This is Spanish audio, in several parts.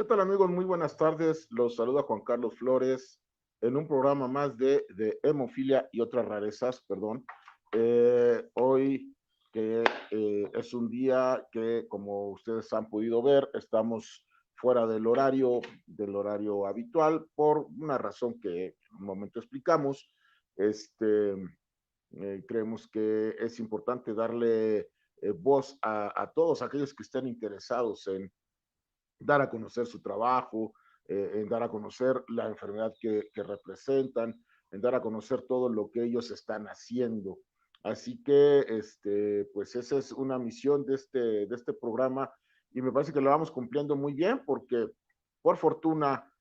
tal amigos? Muy buenas tardes. Los saluda Juan Carlos Flores en un programa más de hemofilia y otras rarezas, perdón. Hoy que es un día que, como ustedes han podido ver, estamos fuera del horario habitual, por una razón que en un momento explicamos. Este, Creemos que es importante darle voz a todos aquellos que estén interesados en dar a conocer su trabajo, en dar a conocer la enfermedad que representan, en dar a conocer todo lo que ellos están haciendo. Así que, pues esa es una misión de este programa y me parece que la vamos cumpliendo muy bien porque, por fortuna,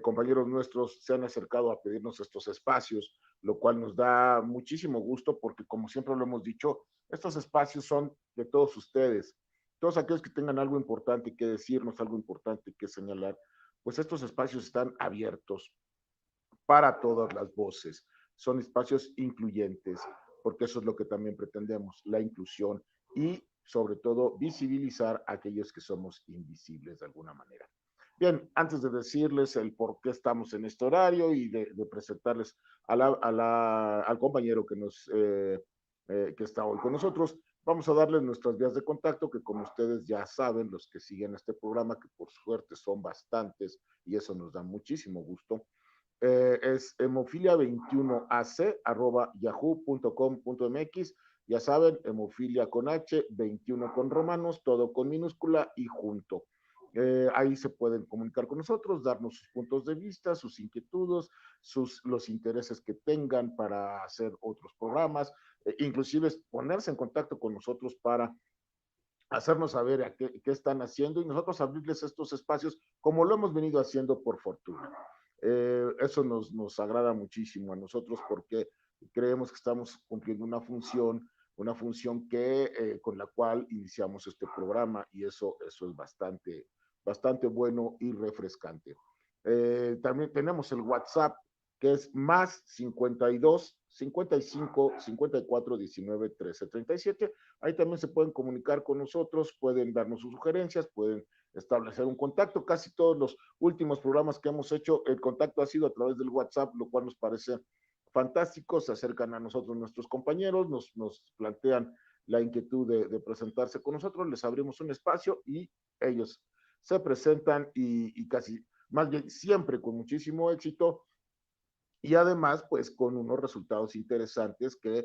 compañeros nuestros se han acercado a pedirnos estos espacios, lo cual nos da muchísimo gusto porque, como siempre lo hemos dicho, estos espacios son de todos ustedes. Todos aquellos que tengan algo importante que decirnos, algo importante que señalar, pues estos espacios están abiertos para todas las voces. Son espacios incluyentes, porque eso es lo que también pretendemos, la inclusión y sobre todo visibilizar a aquellos que somos invisibles de alguna manera. Bien, antes de decirles el por qué estamos en este horario y de presentarles al compañero que está hoy con nosotros, vamos a darles nuestras vías de contacto, que como ustedes ya saben, los que siguen este programa, que por suerte son bastantes y eso nos da muchísimo gusto, es hemofilia21ac@yahoo.com.mx. Ya saben, hemofilia con H, 21 con romanos, todo con minúscula y junto. Ahí se pueden comunicar con nosotros, darnos sus puntos de vista, sus inquietudes, los intereses que tengan para hacer otros programas, inclusive ponerse en contacto con nosotros para hacernos saber qué están haciendo y nosotros abrirles estos espacios como lo hemos venido haciendo por fortuna. Eso nos agrada muchísimo a nosotros porque creemos que estamos cumpliendo una función con la cual iniciamos este programa y eso es bastante bueno y refrescante. También tenemos el WhatsApp que es más 52 55 54 19 13 37. Ahí también se pueden comunicar con nosotros, pueden darnos sus sugerencias, pueden establecer un contacto. Casi todos los últimos programas que hemos hecho, el contacto ha sido a través del WhatsApp, lo cual nos parece fantástico. Se acercan a nosotros nuestros compañeros, nos plantean la inquietud de presentarse con nosotros, les abrimos un espacio y ellos se presentan y casi, más bien siempre con muchísimo éxito y además pues con unos resultados interesantes que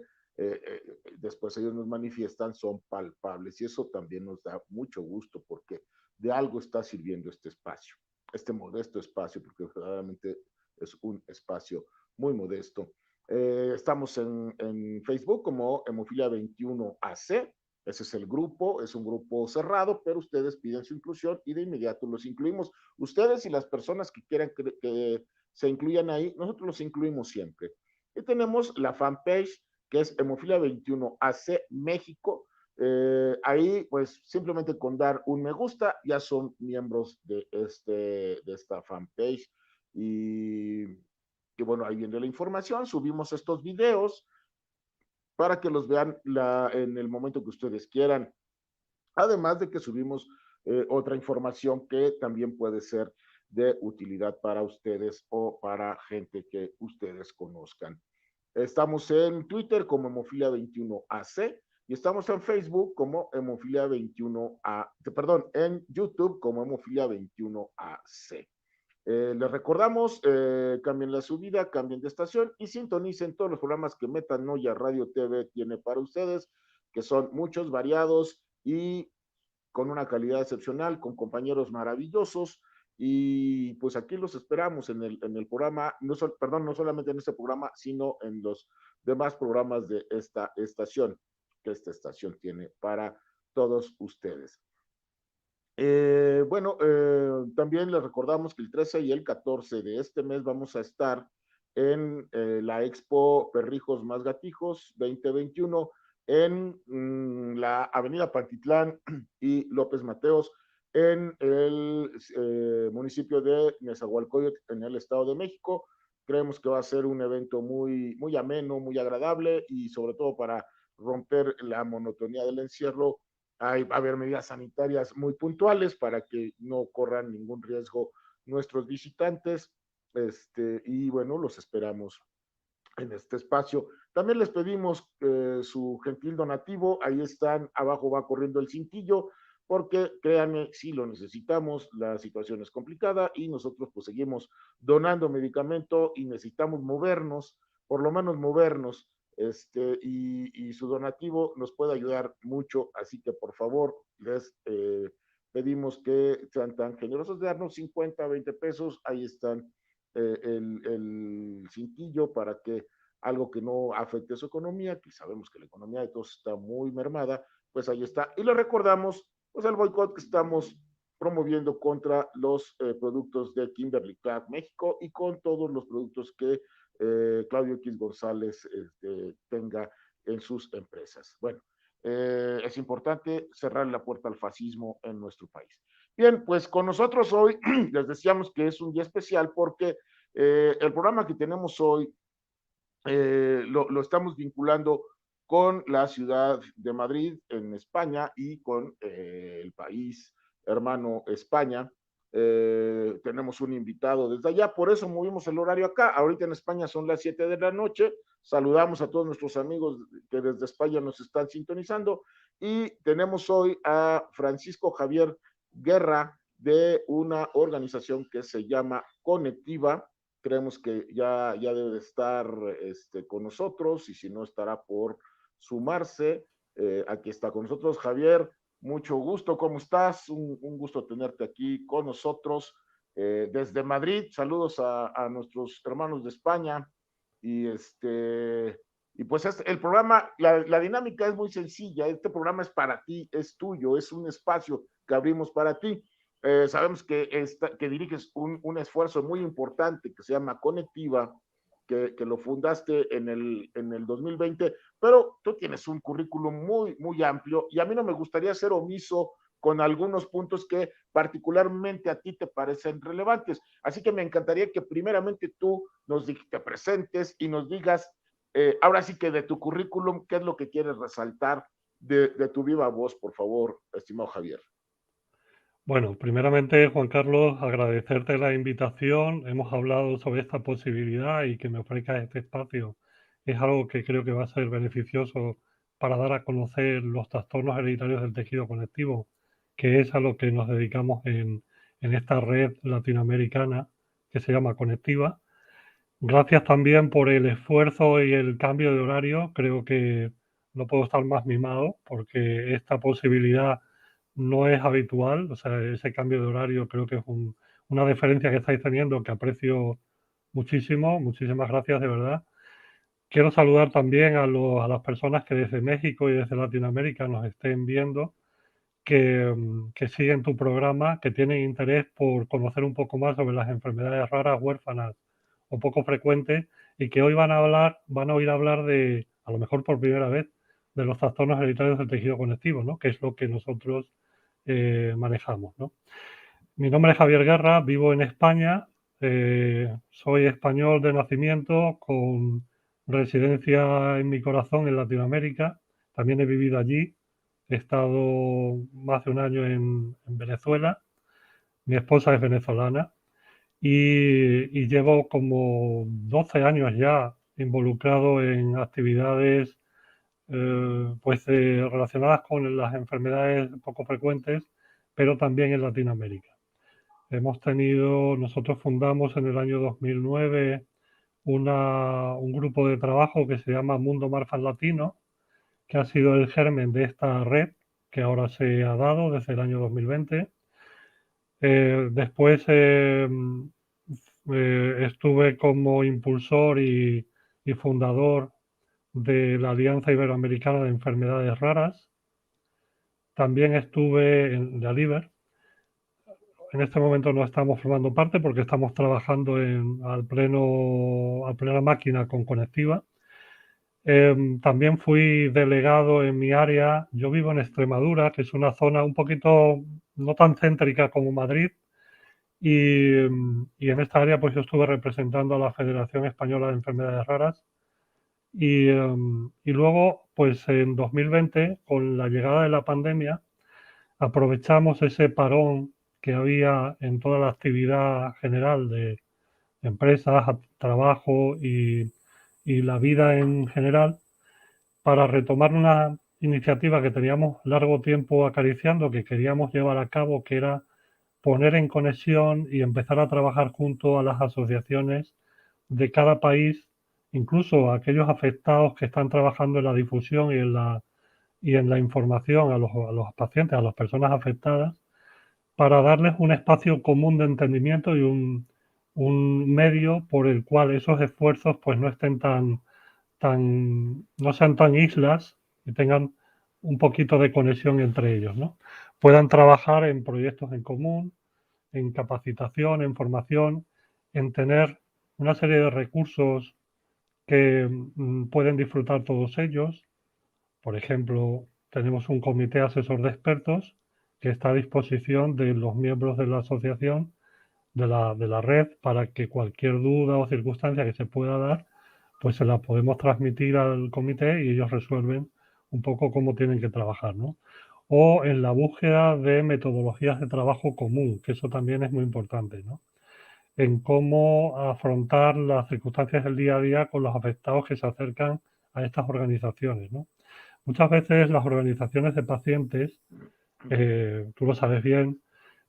después ellos nos manifiestan son palpables y eso también nos da mucho gusto porque de algo está sirviendo este espacio, este modesto espacio, porque verdaderamente es un espacio muy modesto. Estamos en Facebook como Hemofilia 21AC, ese es el grupo, es un grupo cerrado, pero ustedes piden su inclusión y de inmediato los incluimos. Ustedes y las personas que quieran que se incluyan ahí, nosotros los incluimos siempre. Y tenemos la fanpage que es Hemofilia 21 AC México. Ahí, pues simplemente con dar un me gusta, ya son miembros de esta fanpage. Y bueno, ahí viene la información. Subimos estos videos para que los vean en el momento que ustedes quieran. Además de que subimos otra información que también puede ser de utilidad para ustedes o para gente que ustedes conozcan. Estamos en Twitter como Hemofilia21AC y estamos en Facebook como Hemofilia21A, perdón, en YouTube como Hemofilia21AC. Les recordamos, cambien la subida, cambien de estación y sintonicen todos los programas que Metanoia Radio TV tiene para ustedes, que son muchos, variados y con una calidad excepcional, con compañeros maravillosos. Y pues aquí los esperamos en el programa, perdón, no solamente en este programa, sino en los demás programas de esta estación, que esta estación tiene para todos ustedes. Bueno, también les recordamos que el 13 y el 14 de este mes vamos a estar en la Expo Perrijos más Gatijos 2021 en la Avenida Pantitlán y López Mateos en el municipio de Nezahualcóyotl en el Estado de México. Creemos que va a ser un evento muy ameno, muy agradable y sobre todo para romper la monotonía del encierro, va a haber medidas sanitarias muy puntuales para que no corran ningún riesgo nuestros visitantes. Y bueno, los esperamos en este espacio. También les pedimos su gentil donativo, ahí están, abajo va corriendo el cintillo, porque créanme, sí lo necesitamos, la situación es complicada y nosotros pues seguimos donando medicamento y necesitamos movernos, por lo menos movernos, y su donativo nos puede ayudar mucho, así que por favor les pedimos que sean tan generosos de darnos 50, 20 pesos, ahí están el cintillo para que algo que no afecte su economía, que sabemos que la economía de todos está muy mermada, pues ahí está. Y le recordamos pues el boicot que estamos promoviendo contra los productos de Kimberly Clark México y con todos los productos que Claudio X González tenga en sus empresas. Bueno, es importante cerrar la puerta al fascismo en nuestro país. Bien, pues con nosotros hoy les decíamos que es un día especial porque el programa que tenemos hoy lo estamos vinculando con la ciudad de Madrid en España y con el país hermano España. Tenemos un invitado desde allá, por eso movimos el horario acá. Ahorita en España son las 7 de la noche. Saludamos a todos nuestros amigos que desde España nos están sintonizando y tenemos hoy a Francisco Javier Guerra de una organización que se llama Conectiva. Creemos que ya debe de estar con nosotros y si no estará por sumarse. Aquí está con nosotros Javier, mucho gusto, ¿cómo estás? Un gusto tenerte aquí con nosotros desde Madrid. Saludos a nuestros hermanos de España y y pues el programa, la dinámica es muy sencilla. Este programa es para ti, es tuyo, es un espacio que abrimos para ti. Sabemos que diriges un esfuerzo muy importante que se llama Conectiva, que lo fundaste en el 2020, pero tú tienes un currículum muy, muy amplio y a mí no me gustaría ser omiso con algunos puntos que particularmente a ti te parecen relevantes. Así que me encantaría que primeramente tú te presentes y nos digas, ahora sí que de tu currículum, ¿qué es lo que quieres resaltar de tu viva voz, por favor, estimado Javier? Bueno, primeramente, Juan Carlos, agradecerte la invitación. Hemos hablado sobre esta posibilidad y que me ofrezcas este espacio. Es algo que creo que va a ser beneficioso para dar a conocer los trastornos hereditarios del tejido conectivo, que es a lo que nos dedicamos en esta red latinoamericana que se llama Conectiva. Gracias también por el esfuerzo y el cambio de horario. Creo que no puedo estar más mimado porque esta posibilidad no es habitual. O sea, ese cambio de horario creo que es una diferencia que estáis teniendo que aprecio muchísimo. Muchísimas gracias, de verdad. Quiero saludar también a las personas que desde México y desde Latinoamérica nos estén viendo, que siguen tu programa, que tienen interés por conocer un poco más sobre las enfermedades raras, huérfanas o poco frecuentes, y que hoy van a oír hablar de, a lo mejor por primera vez, de los trastornos hereditarios del tejido conectivo, ¿no? Que es lo que nosotros manejamos, ¿no? Mi nombre es Javier Guerra, vivo en España, soy español de nacimiento con residencia en mi corazón en Latinoamérica. También he vivido allí. He estado más de un año en Venezuela. Mi esposa es venezolana y llevo como 12 años ya involucrado en actividades pues, relacionadas con las enfermedades poco frecuentes, pero también en Latinoamérica. Nosotros fundamos en el año 2009 un grupo de trabajo que se llama Mundo Marfan Latino, que ha sido el germen de esta red que ahora se ha dado desde el año 2020. Después estuve como impulsor y fundador de la Alianza Iberoamericana de Enfermedades Raras. También estuve en la LIBER. En este momento no estamos formando parte porque estamos trabajando a plena máquina con Conectiva. También fui delegado en mi área. Yo vivo en Extremadura, que es una zona un poquito no tan céntrica como Madrid. Y en esta área pues yo estuve representando a la Federación Española de Enfermedades Raras. Y luego, pues en 2020, con la llegada de la pandemia, aprovechamos ese parón que había en toda la actividad general de empresas, trabajo y la vida en general para retomar una iniciativa que teníamos largo tiempo acariciando, que queríamos llevar a cabo, que era poner en conexión y empezar a trabajar junto a las asociaciones de cada país, incluso a aquellos afectados que están trabajando en la difusión y en la información a los pacientes, a las personas afectadas, para darles un espacio común de entendimiento y un medio por el cual esos esfuerzos pues no estén no sean tan islas y tengan un poquito de conexión entre ellos, ¿no? Puedan trabajar en proyectos en común, en capacitación, en formación, en tener una serie de recursos que pueden disfrutar todos ellos. Por ejemplo, tenemos un comité asesor de expertos que está a disposición de los miembros de la asociación, de la red, para que cualquier duda o circunstancia que se pueda dar, pues se la podemos transmitir al comité y ellos resuelven un poco cómo tienen que trabajar, ¿no? O en la búsqueda de metodologías de trabajo común, que eso también es muy importante, ¿no? En cómo afrontar las circunstancias del día a día con los afectados que se acercan a estas organizaciones, ¿no? Muchas veces las organizaciones de pacientes, tú lo sabes bien,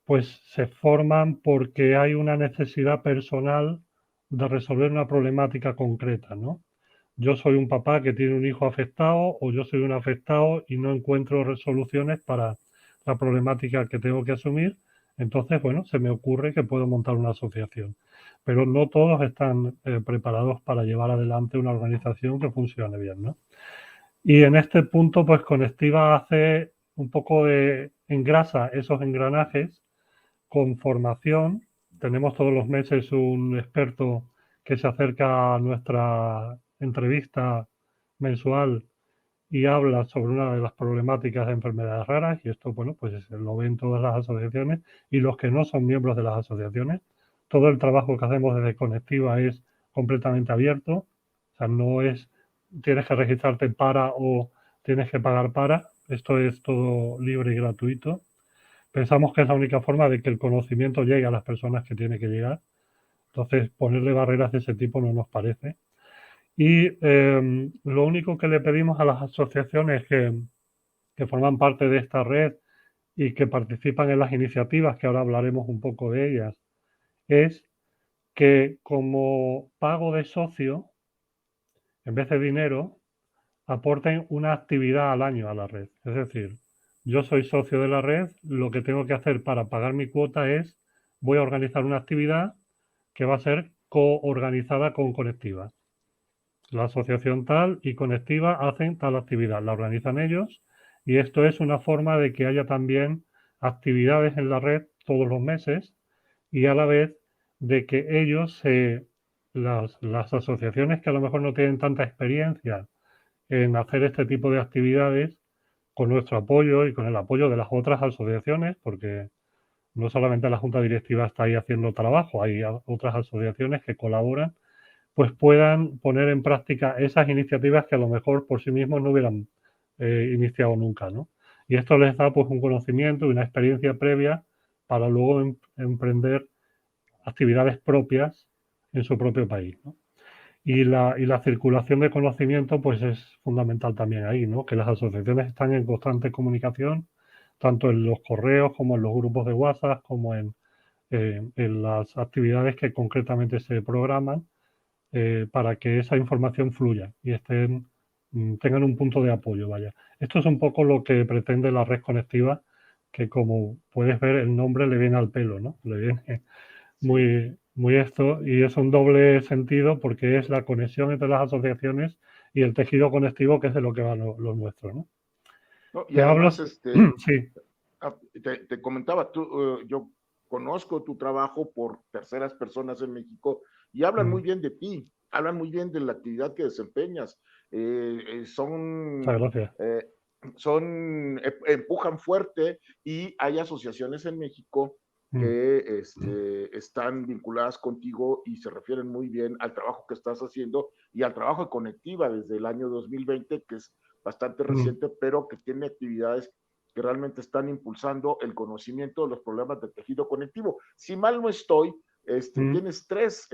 pues se forman porque hay una necesidad personal de resolver una problemática concreta, ¿no? Yo soy un papá que tiene un hijo afectado o yo soy un afectado y no encuentro resoluciones para la problemática que tengo que asumir. Entonces, bueno, se me ocurre que puedo montar una asociación. Pero no todos están preparados para llevar adelante una organización que funcione bien, ¿no? Y en este punto, pues Conectiva hace un poco de engrasa esos engranajes con formación. Tenemos todos los meses un experto que se acerca a nuestra entrevista mensual y habla sobre una de las problemáticas de enfermedades raras, y esto, bueno, pues lo ven todas las asociaciones y los que no son miembros de las asociaciones. Todo el trabajo que hacemos desde Conectiva es completamente abierto, o sea, no es tienes que registrarte para o tienes que pagar para, esto es todo libre y gratuito. Pensamos que es la única forma de que el conocimiento llegue a las personas que tiene que llegar. Entonces, ponerle barreras de ese tipo no nos parece. Y lo único que le pedimos a las asociaciones que forman parte de esta red y que participan en las iniciativas, que ahora hablaremos un poco de ellas, es que como pago de socio, en vez de dinero, aporten una actividad al año a la red. Es decir, yo soy socio de la red, lo que tengo que hacer para pagar mi cuota es, voy a organizar una actividad que va a ser coorganizada con Conectiva. La asociación tal y Conectiva hacen tal actividad, la organizan ellos y esto es una forma de que haya también actividades en la red todos los meses y a la vez de que las asociaciones que a lo mejor no tienen tanta experiencia en hacer este tipo de actividades, con nuestro apoyo y con el apoyo de las otras asociaciones, porque no solamente la Junta Directiva está ahí haciendo trabajo, hay otras asociaciones que colaboran, pues puedan poner en práctica esas iniciativas que a lo mejor por sí mismos no hubieran iniciado nunca, ¿no? Y esto les da pues un conocimiento y una experiencia previa para luego emprender actividades propias en su propio país, ¿no? Y la circulación de conocimiento pues es fundamental también ahí, ¿no? Que las asociaciones están en constante comunicación, tanto en los correos como en los grupos de WhatsApp, como en las actividades que concretamente se programan para que esa información fluya y tengan un punto de apoyo, vaya. Esto es un poco lo que pretende la red conectiva, que como puedes ver el nombre le viene al pelo, ¿no? Le viene Sí. muy esto y es un doble sentido porque es la conexión entre las asociaciones y el tejido conectivo que es de lo que va lo nuestro, ¿no? No, y Te hablo, además, sí, te comentaba, yo conozco tu trabajo por terceras personas en México y hablan muy bien de ti, hablan muy bien de la actividad que desempeñas. muchas gracias. Eh, empujan fuerte y hay asociaciones en México que están vinculadas contigo y se refieren muy bien al trabajo que estás haciendo y al trabajo de Conectiva desde el año 2020, que es bastante reciente, pero que tiene actividades que realmente están impulsando el conocimiento de los problemas del tejido conectivo. Si mal no estoy, tienes tres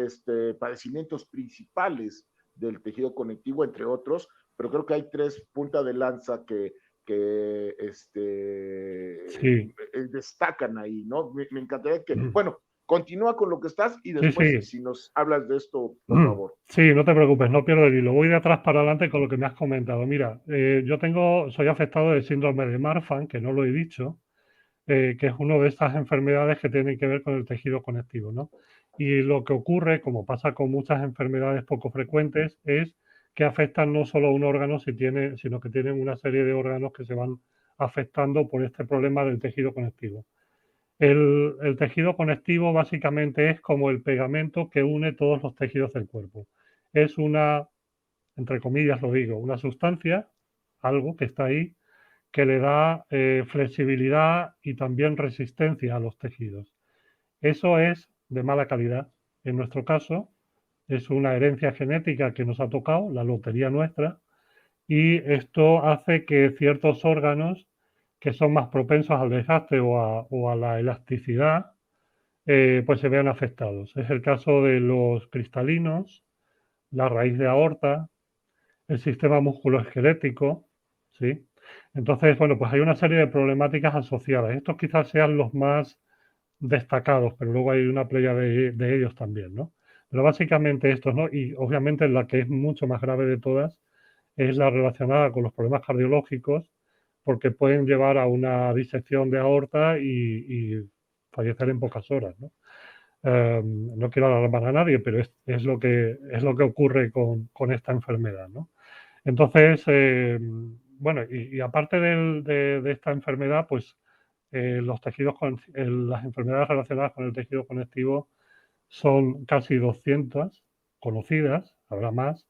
padecimientos principales del tejido conectivo, entre otros, pero creo que hay tres puntas de lanza que Sí, destacan ahí, ¿no? Me encantaría que, bueno, continúa con lo que estás y después, sí. si nos hablas de esto, por favor. Sí, no te preocupes, no pierdo el hilo. Voy de atrás para adelante con lo que me has comentado. Mira, soy afectado del síndrome de Marfan, que no lo he dicho, que es una de estas enfermedades que tienen que ver con el tejido conectivo, ¿no? Y lo que ocurre, como pasa con muchas enfermedades poco frecuentes, es que afectan no solo a un órgano, sino que tienen una serie de órganos que se van afectando por este problema del tejido conectivo. El tejido conectivo básicamente es como el pegamento que une todos los tejidos del cuerpo. Es una, entre comillas lo digo, una sustancia, algo que está ahí, que le da flexibilidad y también resistencia a los tejidos. Eso es de mala calidad. En nuestro caso, es una herencia genética que nos ha tocado, la lotería nuestra, y esto hace que ciertos órganos que son más propensos al desgaste o a la elasticidad, pues se vean afectados. Es el caso de los cristalinos, la raíz de aorta, el sistema musculoesquelético, ¿sí? Entonces, bueno, pues hay una serie de problemáticas asociadas. Estos quizás sean los más destacados, pero luego hay una playa de ellos también, ¿no? Pero básicamente estos, ¿no? Y obviamente la que es mucho más grave de todas es la relacionada con los problemas cardiológicos, porque pueden llevar a una disección de aorta y fallecer en pocas horas, ¿no? No quiero alarmar a nadie, pero es lo que ocurre con esta enfermedad, ¿no? Entonces, bueno, y aparte de esta enfermedad, pues las enfermedades relacionadas con el tejido conectivo son casi 200 conocidas, habrá más,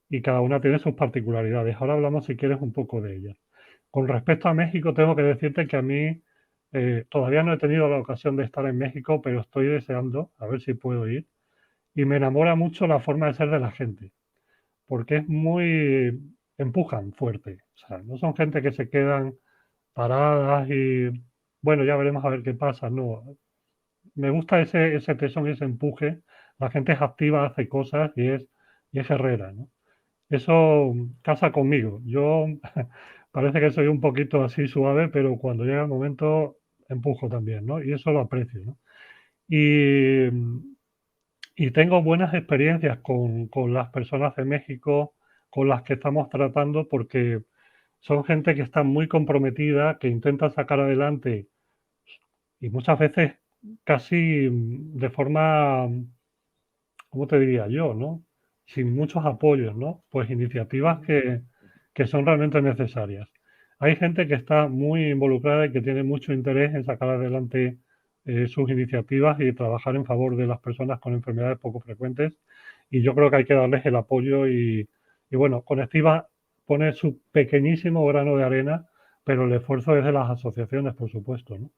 y cada una tiene sus particularidades. Ahora hablamos, si quieres, un poco de ellas. Con respecto a México, tengo que decirte que a mí todavía no he tenido la ocasión de estar en México, pero estoy deseando, a ver si puedo ir. Y me enamora mucho la forma de ser de la gente, porque es muy, empujan fuerte. O sea, no son gente que se quedan paradas y, bueno, ya veremos a ver qué pasa. No, me gusta ese tesón y ese empuje. La gente es activa, hace cosas y es guerrera, ¿no? Eso casa conmigo. Yo parece que soy un poquito así suave, pero cuando llega el momento empujo también, ¿no? Y eso lo aprecio, ¿no? Y, y tengo buenas experiencias con las personas de México con las que estamos tratando porque son gente que está muy comprometida, que intenta sacar adelante y muchas veces casi de forma, ¿cómo te diría yo, no? Sin muchos apoyos, ¿no? Pues iniciativas que son realmente necesarias. Hay gente que está muy involucrada y que tiene mucho interés en sacar adelante sus iniciativas y trabajar en favor de las personas con enfermedades poco frecuentes. Y yo creo que hay que darles el apoyo y bueno, Conectiva pone su pequeñísimo grano de arena, pero el esfuerzo es de las asociaciones, por supuesto, ¿no?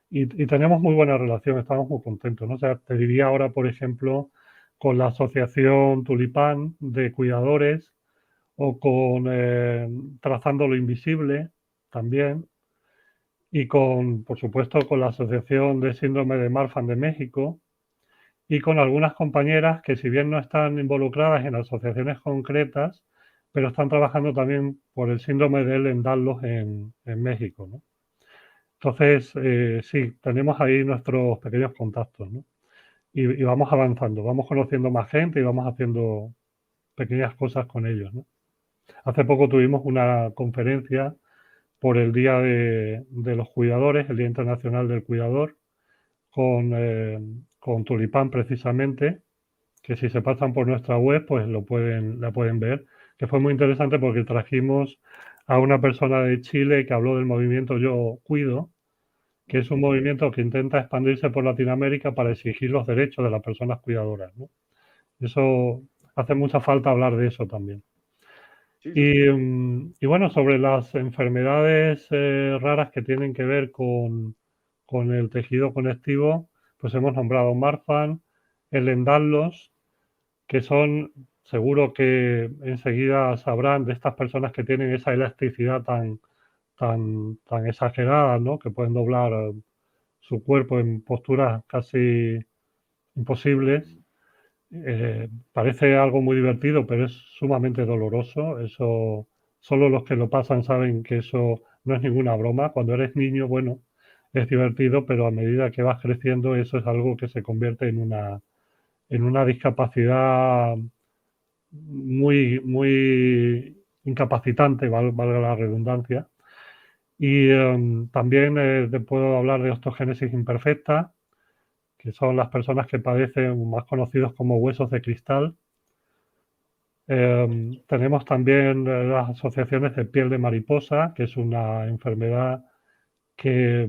Y tenemos muy buena relación, estamos muy contentos, ¿no? O sea, te diría ahora, por ejemplo, con la Asociación Tulipán de Cuidadores o con Trazando lo Invisible también y con, por supuesto, con la Asociación de Síndrome de Marfan de México y con algunas compañeras que si bien no están involucradas en asociaciones concretas, pero están trabajando también por el síndrome de Ehlers-Danlos en México, ¿no? Entonces, sí, tenemos ahí nuestros pequeños contactos, ¿no? Y vamos avanzando, vamos conociendo más gente y vamos haciendo pequeñas cosas con ellos, ¿no? Hace poco tuvimos una conferencia por el Día de los Cuidadores, el Día Internacional del Cuidador, con Tulipán precisamente, que si se pasan por nuestra web, pues la pueden ver, que fue muy interesante porque trajimos a una persona de Chile que habló del movimiento Yo Cuido, que es un movimiento que intenta expandirse por Latinoamérica para exigir los derechos de las personas cuidadoras, ¿no? Eso hace mucha falta hablar de eso también. Sí, sí. Y bueno, sobre las enfermedades raras que tienen que ver con el tejido conectivo, pues hemos nombrado Marfan, el Ehlers-Danlos, que son, seguro que enseguida sabrán de estas personas que tienen esa elasticidad tan exageradas, ¿no? Que pueden doblar su cuerpo en posturas casi imposibles. Parece algo muy divertido, pero es sumamente doloroso. Eso, solo los que lo pasan saben que eso no es ninguna broma. Cuando eres niño, bueno, es divertido, pero a medida que vas creciendo, eso es algo que se convierte en una discapacidad muy incapacitante, valga la redundancia. Y también te puedo hablar de osteogénesis imperfecta, que son las personas que padecen, más conocidos como huesos de cristal. Tenemos también las asociaciones de piel de mariposa, que es una enfermedad que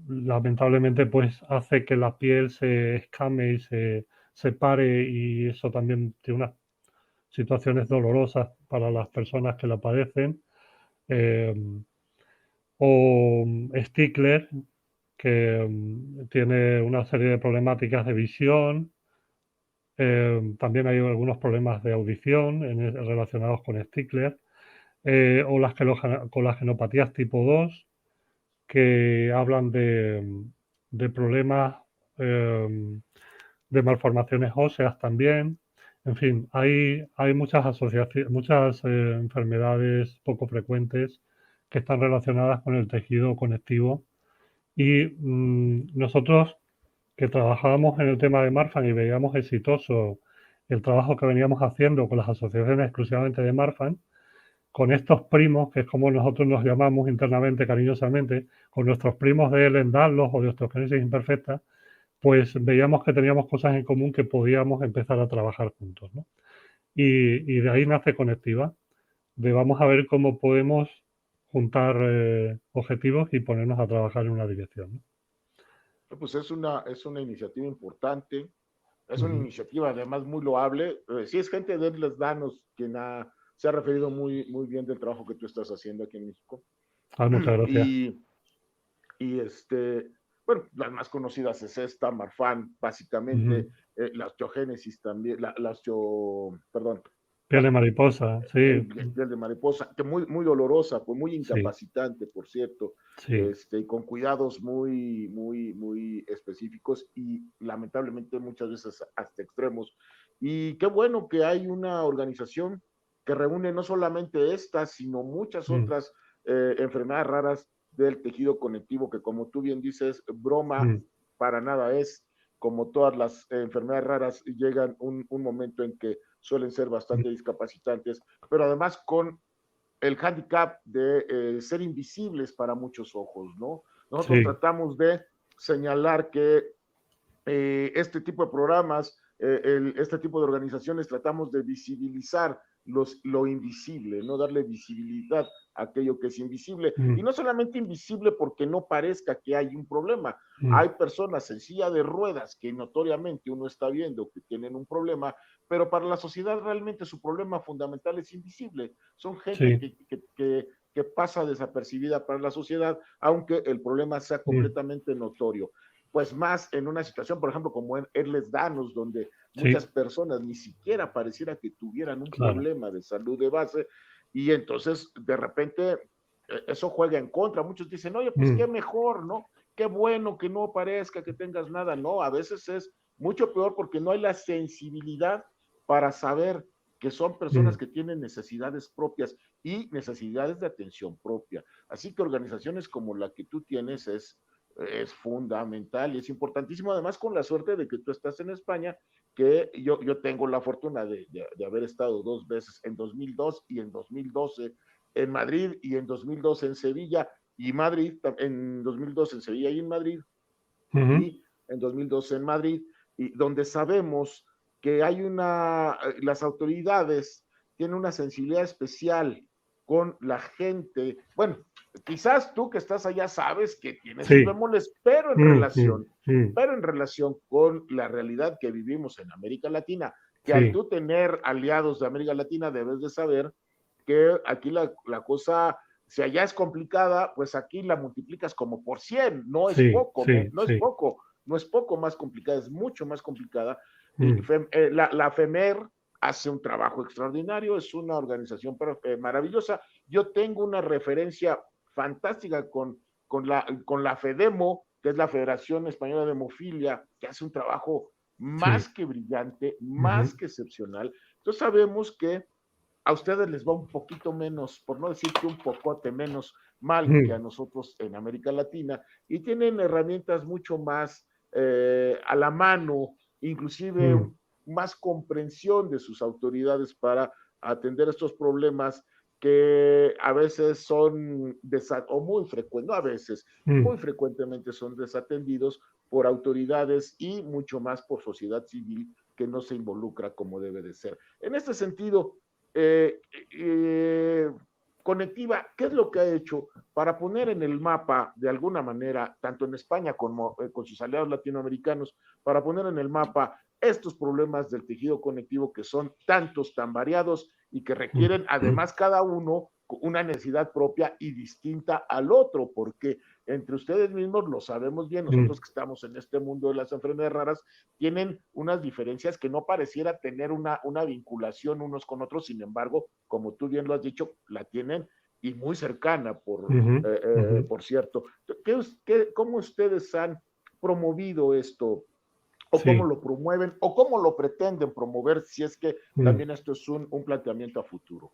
lamentablemente pues hace que la piel se escame y se separe, y eso también tiene unas situaciones dolorosas para las personas que la padecen. Eh, o Stickler, que tiene una serie de problemáticas de visión. También hay algunos problemas de audición relacionados con Stickler. O con las genopatías tipo 2, que hablan de problemas de malformaciones óseas también. En fin, hay muchas asociaciones, muchas enfermedades poco frecuentes que están relacionadas con el tejido conectivo. Y nosotros, que trabajábamos en el tema de Marfan y veíamos exitoso el trabajo que veníamos haciendo con las asociaciones exclusivamente de Marfan, con estos primos, que es como nosotros nos llamamos internamente, cariñosamente, con nuestros primos de Ehlers-Danlos o de osteogénesis imperfecta, pues veíamos que teníamos cosas en común que podíamos empezar a trabajar juntos, ¿no? Y de ahí nace Conectiva, de vamos a ver cómo podemos juntar objetivos y ponernos a trabajar en una dirección, ¿no? Pues es una iniciativa importante, es una Ujú. iniciativa además muy loable. Sí, es gente de Les Danos quien se ha referido muy bien del trabajo que tú estás haciendo aquí en México. Ah, muchas gracias. Y, y bueno, las más conocidas es esta, Marfan, Ujú. básicamente, la osteogénesis también, perdón, Piel de mariposa, sí, piel de mariposa, que muy dolorosa, pues muy sí, incapacitante, por cierto, sí, y con cuidados muy específicos y lamentablemente muchas veces hasta extremos. Y qué bueno que hay una organización que reúne no solamente estas, sino muchas mm, otras enfermedades raras del tejido conectivo, que como tú bien dices, broma mm, para nada es. Como todas las enfermedades raras, llegan un momento en que suelen ser mm, bastante discapacitantes, pero además con el hándicap de ser invisibles para muchos ojos, ¿no? Nosotros sí, tratamos de señalar que este tipo de programas, este tipo de organizaciones, tratamos de visibilizar lo invisible, no darle visibilidad a aquello que es invisible. Y mm, no solamente invisible porque no parezca que hay un problema. mm, Hay personas en silla de ruedas que notoriamente uno está viendo que tienen un problema, pero para la sociedad realmente su problema fundamental es invisible. Son gente sí, que pasa desapercibida para la sociedad, aunque el problema sea mm, completamente notorio. Pues más en una situación, por ejemplo, como en Erles Danos, donde muchas sí, personas ni siquiera pareciera que tuvieran un claro. problema de salud de base, y entonces de repente eso juega en contra. Muchos dicen, oye, pues Mm, qué mejor, ¿no? Qué bueno que no parezca que tengas nada. No, a veces es mucho peor porque no hay la sensibilidad para saber que son personas mm, que tienen necesidades propias y necesidades de atención propia. Así que organizaciones como la que tú tienes es fundamental y es importantísimo, además con la suerte de que tú estás en España, que yo tengo la fortuna de haber estado dos veces, en 2002 y en 2012 en Madrid, y en 2012 en Sevilla y Madrid, en 2012 en Sevilla y en Madrid, ujú, y en 2012 en Madrid, y donde sabemos que las autoridades tienen una sensibilidad especial con la gente. Bueno, quizás tú que estás allá sabes que tiene sus sí, bemoles, mm, mm, mm, pero en relación con la realidad que vivimos en América Latina, que al sí, tú tener aliados de América Latina debes de saber que aquí la cosa, si allá es complicada, pues aquí la multiplicas como por 100, no es sí, poco, sí, no es sí, poco, no es poco más complicada, es mucho más complicada. Y mm, la FEMER hace un trabajo extraordinario, es una organización maravillosa. Yo tengo una referencia fantástica con la FEDEMO, que es la Federación Española de Hemofilia, que hace un trabajo más Sí. que brillante, Ujú, más que excepcional. Entonces sabemos que a ustedes les va un poquito menos, por no decir que un pocote menos mal que a ujú, nosotros en América Latina, y tienen herramientas mucho más a la mano, inclusive ujú, más comprensión de sus autoridades para atender estos problemas que a veces son, o muy frecuentes, no a veces, ujú. muy frecuentemente son desatendidos por autoridades y mucho más por sociedad civil que no se involucra como debe de ser. En este sentido, eh, eh, Conectiva, ¿qué es lo que ha hecho para poner en el mapa de alguna manera, tanto en España como con sus aliados latinoamericanos, para poner en el mapa estos problemas del tejido conectivo que son tantos, tan variados y que requieren además cada uno una necesidad propia y distinta al otro, porque entre ustedes mismos lo sabemos bien, nosotros que estamos en este mundo de las enfermedades raras, tienen unas diferencias que no pareciera tener una vinculación unos con otros, sin embargo, como tú bien lo has dicho, la tienen y muy cercana, Ujú, ujú, por cierto. ¿Cómo ustedes han promovido esto? ¿O cómo sí. lo promueven? ¿O cómo lo pretenden promover si es que Mm. también esto es un planteamiento a futuro?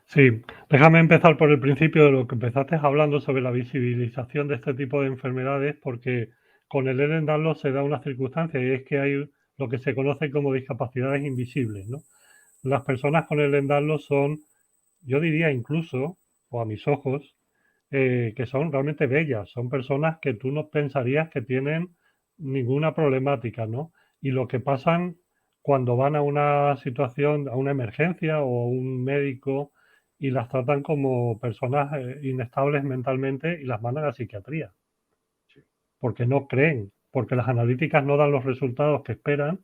Sí, déjame empezar por el principio de lo que empezaste hablando sobre la visibilización de este tipo de enfermedades, porque con el Ellen-Danlos se da una circunstancia y es que hay lo que se conoce como discapacidades invisibles, ¿no? Las personas con Ellen-Danlos son, yo diría incluso, o a mis ojos, que son realmente bellas, son personas que tú no pensarías que tienen ninguna problemática, ¿no? Y lo que pasan cuando van a una situación, a una emergencia o a un médico y las tratan como personas inestables mentalmente y las mandan a psiquiatría, Sí. porque no creen, porque las analíticas no dan los resultados que esperan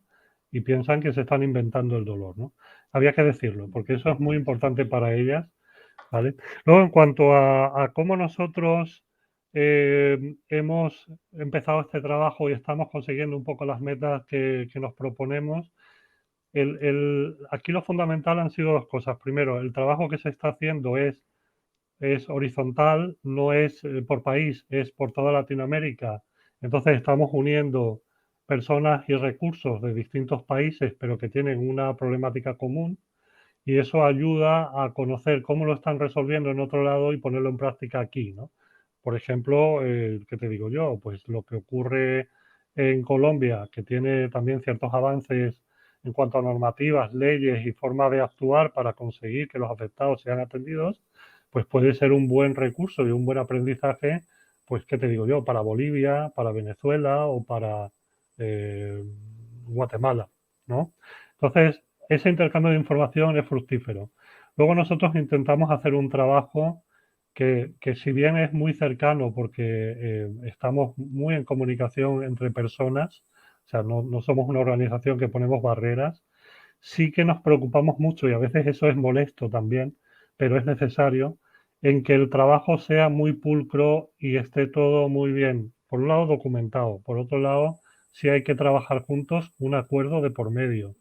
y piensan que se están inventando el dolor, ¿no? Había que decirlo, porque eso es muy importante para ellas. ¿Vale? Luego, en cuanto a cómo nosotros hemos empezado este trabajo y estamos consiguiendo un poco las metas que nos proponemos, aquí lo fundamental han sido dos cosas. Primero, el trabajo que se está haciendo es horizontal, no es por país, es por toda Latinoamérica. Entonces estamos uniendo personas y recursos de distintos países, pero que tienen una problemática común y eso ayuda a conocer cómo lo están resolviendo en otro lado y ponerlo en práctica aquí, ¿no? Por ejemplo, ¿qué te digo yo? Pues lo que ocurre en Colombia, que tiene también ciertos avances en cuanto a normativas, leyes y formas de actuar para conseguir que los afectados sean atendidos, pues puede ser un buen recurso y un buen aprendizaje, pues, ¿qué te digo yo? Para Bolivia, para Venezuela o para eh, Guatemala, ¿no? Entonces, ese intercambio de información es fructífero. Luego nosotros intentamos hacer un trabajo que si bien es muy cercano porque estamos muy en comunicación entre personas, o sea, no somos una organización que ponemos barreras, sí que nos preocupamos mucho y a veces eso es molesto también, pero es necesario en que el trabajo sea muy pulcro y esté todo muy bien, por un lado documentado, por otro lado, si hay que trabajar juntos, un acuerdo de por medio.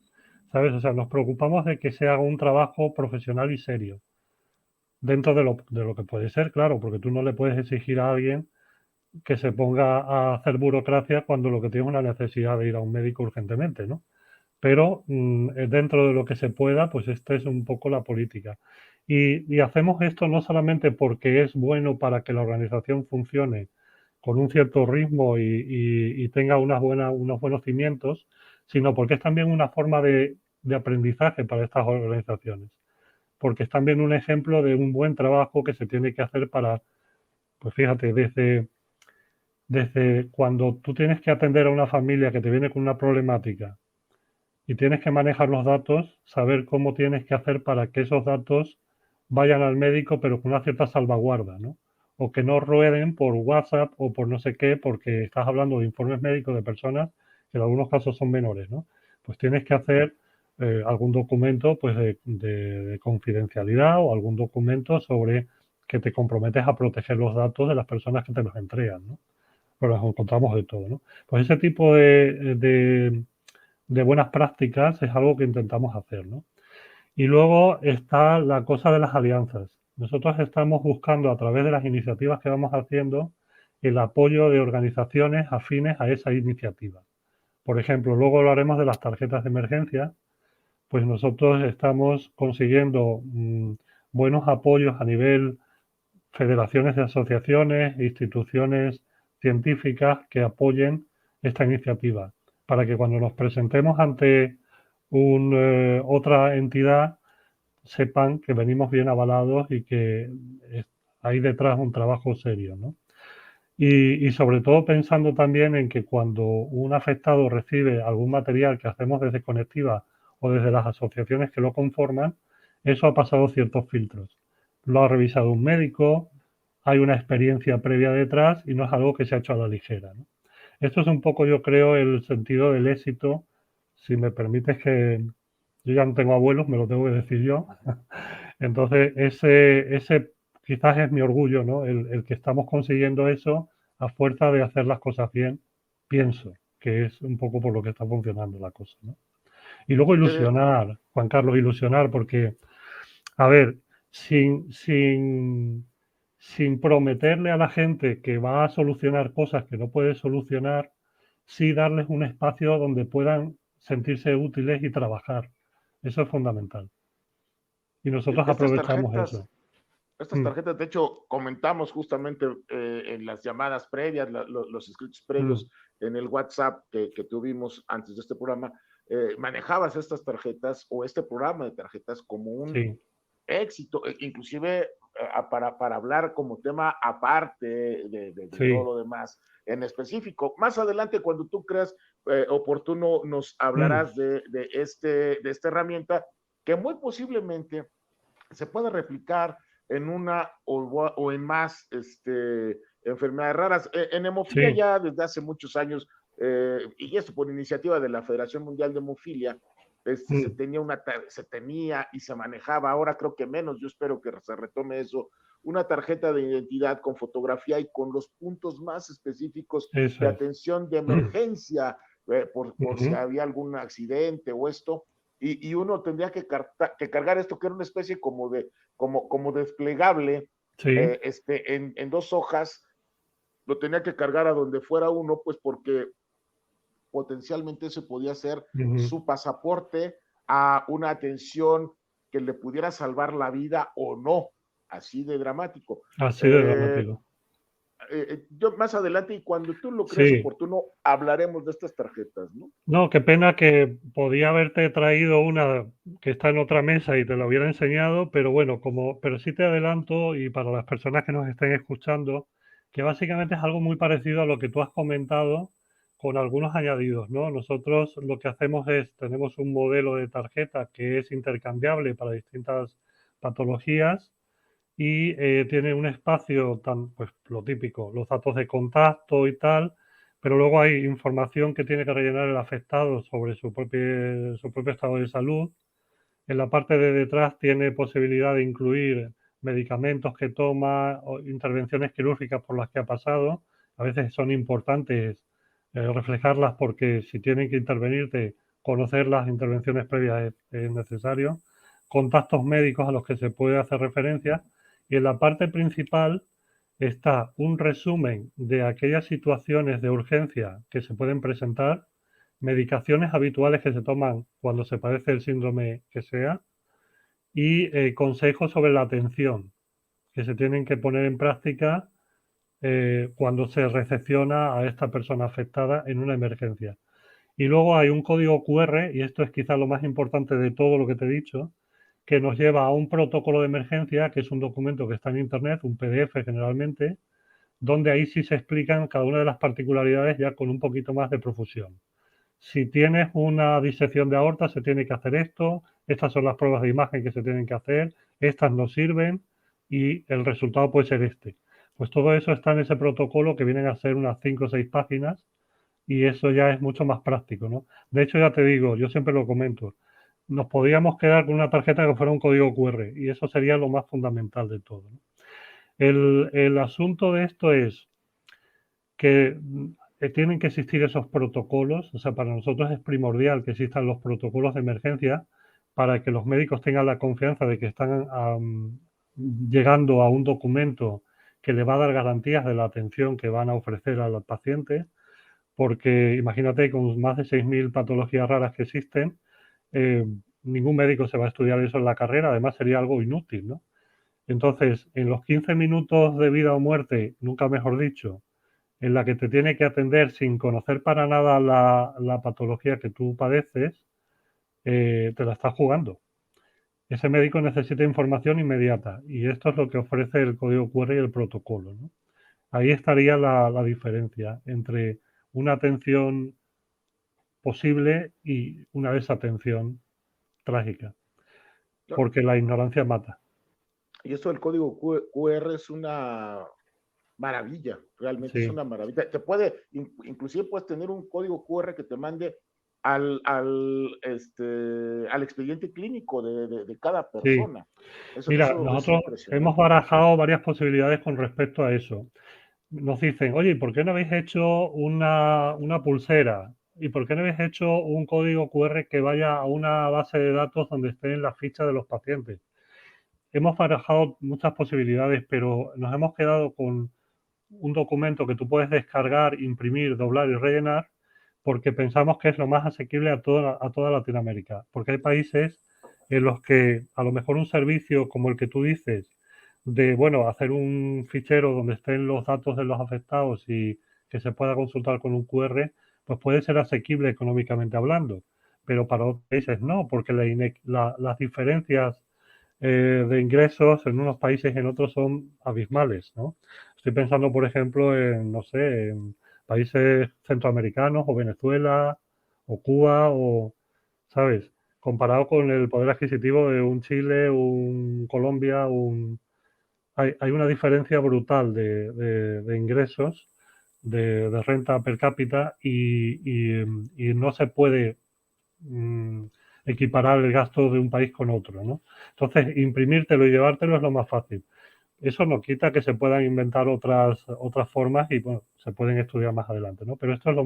¿Sabes? O sea, nos preocupamos de que se haga un trabajo profesional y serio, dentro de lo que puede ser, claro, porque tú no le puedes exigir a alguien que se ponga a hacer burocracia cuando lo que tiene es una necesidad de ir a un médico urgentemente, ¿no? Pero dentro de lo que se pueda, pues esta es un poco la política. Y hacemos esto no solamente porque es bueno para que la organización funcione con un cierto ritmo y tenga unos buenos cimientos, sino porque es también una forma de aprendizaje para estas organizaciones, porque es también un ejemplo de un buen trabajo que se tiene que hacer para, pues fíjate, desde cuando tú tienes que atender a una familia que te viene con una problemática y tienes que manejar los datos, saber cómo tienes que hacer para que esos datos vayan al médico, pero con una cierta salvaguarda, ¿no? O que no rueden por WhatsApp o por no sé qué, porque estás hablando de informes médicos de personas que en algunos casos son menores, ¿no? Pues tienes que hacer algún documento pues de confidencialidad o algún documento sobre que te comprometes a proteger los datos de las personas que te los entregan, ¿no? Pero nos encontramos de todo, ¿no? Pues ese tipo de buenas prácticas es algo que intentamos hacer, ¿no? Y luego está la cosa de las alianzas. Nosotros estamos buscando a través de las iniciativas que vamos haciendo el apoyo de organizaciones afines a esa iniciativa. Por ejemplo, luego hablaremos de las tarjetas de emergencia, pues nosotros estamos consiguiendo buenos apoyos a nivel federaciones de asociaciones, instituciones científicas que apoyen esta iniciativa, para que cuando nos presentemos ante otra entidad sepan que venimos bien avalados y que hay detrás un trabajo serio, ¿no? Y sobre todo pensando también en que cuando un afectado recibe algún material que hacemos desde Conectiva o desde las asociaciones que lo conforman, eso ha pasado ciertos filtros. Lo ha revisado un médico, hay una experiencia previa detrás y no es algo que se ha hecho a la ligera, ¿no? Esto es un poco, yo creo, el sentido del éxito. Si me permites que yo ya no tengo abuelos, me lo tengo que decir yo. Entonces, ese quizás es mi orgullo, ¿no? El que estamos consiguiendo eso a fuerza de hacer las cosas bien, pienso que es un poco por lo que está funcionando la cosa, ¿no? Y luego Eh, ilusionar, Juan Carlos, ilusionar, porque, a ver, sin prometerle a la gente que va a solucionar cosas que no puede solucionar, sí darles un espacio donde puedan sentirse útiles y trabajar. Eso es fundamental. Y nosotros estas aprovechamos tarjetas, eso. estas Mm, tarjetas, de hecho, comentamos justamente en las llamadas previas, los escritos mm, previos en el WhatsApp que tuvimos antes de este programa, manejabas estas tarjetas o este programa de tarjetas como un sí, éxito, inclusive para hablar como tema aparte de todo sí. lo demás en específico. Más adelante, cuando tú creas oportuno, nos Mm, hablarás de esta herramienta que muy posiblemente se puede replicar en una o en más enfermedades raras. En hemofilia sí. ya desde hace muchos años, y esto por iniciativa de la Federación Mundial de Hemofilia, Mm, se tenía y se manejaba, ahora creo que menos, yo espero que se retome eso, una tarjeta de identidad con fotografía y con los puntos más específicos eso de es. atención de emergencia, por si Ujú, había algún accidente o esto, y uno tendría que cargar esto, que era una especie como desplegable, sí. en dos hojas, lo tenía que cargar a donde fuera uno, pues porque potencialmente se podía ser Ujú, su pasaporte a una atención que le pudiera salvar la vida o no, así de dramático. así de Eh, dramático. yo más adelante y cuando tú lo creas Sí. oportuno, hablaremos de estas tarjetas, ¿no? No, qué pena que podía haberte traído una que está en otra mesa y te la hubiera enseñado, pero bueno, pero sí te adelanto y para las personas que nos estén escuchando, que básicamente es algo muy parecido a lo que tú has comentado con algunos añadidos, ¿no? Nosotros lo que hacemos es, tenemos un modelo de tarjeta que es intercambiable para distintas patologías y tiene un espacio tan, pues lo típico, los datos de contacto y tal, pero luego hay información que tiene que rellenar el afectado sobre su propio estado de salud. En la parte de detrás tiene posibilidad de incluir medicamentos que toma o intervenciones quirúrgicas por las que ha pasado. A veces son importantes reflejarlas porque si tienen que intervenirte, conocer las intervenciones previas es necesario. Contactos médicos a los que se puede hacer referencia. Y en la parte principal está un resumen de aquellas situaciones de urgencia que se pueden presentar, medicaciones habituales que se toman cuando se padece el síndrome que sea y consejos sobre la atención que se tienen que poner en práctica cuando se recepciona a esta persona afectada en una emergencia. Y luego hay un código QR, y esto es quizá lo más importante de todo lo que te he dicho, que nos lleva a un protocolo de emergencia, que es un documento que está en Internet, un PDF generalmente, donde ahí sí se explican cada una de las particularidades ya con un poquito más de profusión. Si tienes una disección de aorta, se tiene que hacer esto, estas son las pruebas de imagen que se tienen que hacer, estas no sirven y el resultado puede ser este. Pues todo eso está en ese protocolo que vienen a ser unas 5 o 6 páginas y eso ya es mucho más práctico, ¿no? De hecho, ya te digo, yo siempre lo comento, nos podríamos quedar con una tarjeta que fuera un código QR y eso sería lo más fundamental de todo, ¿no? El asunto de esto es que tienen que existir esos protocolos, o sea, para nosotros es primordial que existan los protocolos de emergencia para que los médicos tengan la confianza de que están llegando a un documento que le va a dar garantías de la atención que van a ofrecer al paciente, porque imagínate, con más de 6.000 patologías raras que existen, eh, ningún médico se va a estudiar eso en la carrera, además sería algo inútil, ¿no? Entonces, en los 15 minutos de vida o muerte, nunca mejor dicho, en la que te tiene que atender sin conocer para nada la patología que tú padeces, te la estás jugando. Ese médico necesita información inmediata y esto es lo que ofrece el código QR y el protocolo, ¿no? Ahí estaría la diferencia entre una atención posible y una desatención trágica, Claro. porque la ignorancia mata. Y esto del código QR es una maravilla, realmente es Sí, una maravilla. Te puede, inclusive puedes tener un código QR que te mande al expediente clínico de cada sí. persona. Mira, Eso es nosotros hemos impresionante. barajado varias posibilidades con respecto a eso. Nos dicen, oye, ¿y por qué no habéis hecho una pulsera? ¿Y por qué no habéis hecho un código QR que vaya a una base de datos donde estén las fichas de los pacientes? Hemos barajado muchas posibilidades, pero nos hemos quedado con un documento que tú puedes descargar, imprimir, doblar y rellenar, porque pensamos que es lo más asequible a toda Latinoamérica. Porque hay países en los que a lo mejor un servicio como el que tú dices, de bueno, hacer un fichero donde estén los datos de los afectados y que se pueda consultar con un QR, pues puede ser asequible económicamente hablando. Pero para otros países no, porque las diferencias de ingresos en unos países y en otros son abismales, ¿no? Estoy pensando, por ejemplo, en, no sé, en países centroamericanos o Venezuela o Cuba o, ¿sabes? Comparado con el poder adquisitivo de un Chile, un Colombia, hay una diferencia brutal de ingresos, de renta per cápita y no se puede mm, equiparar el gasto de un país con otro, ¿no? Entonces, imprimírtelo y llevártelo es lo más fácil. Eso no quita que se puedan inventar otras formas y, bueno, se pueden estudiar más adelante, ¿no? Pero esto es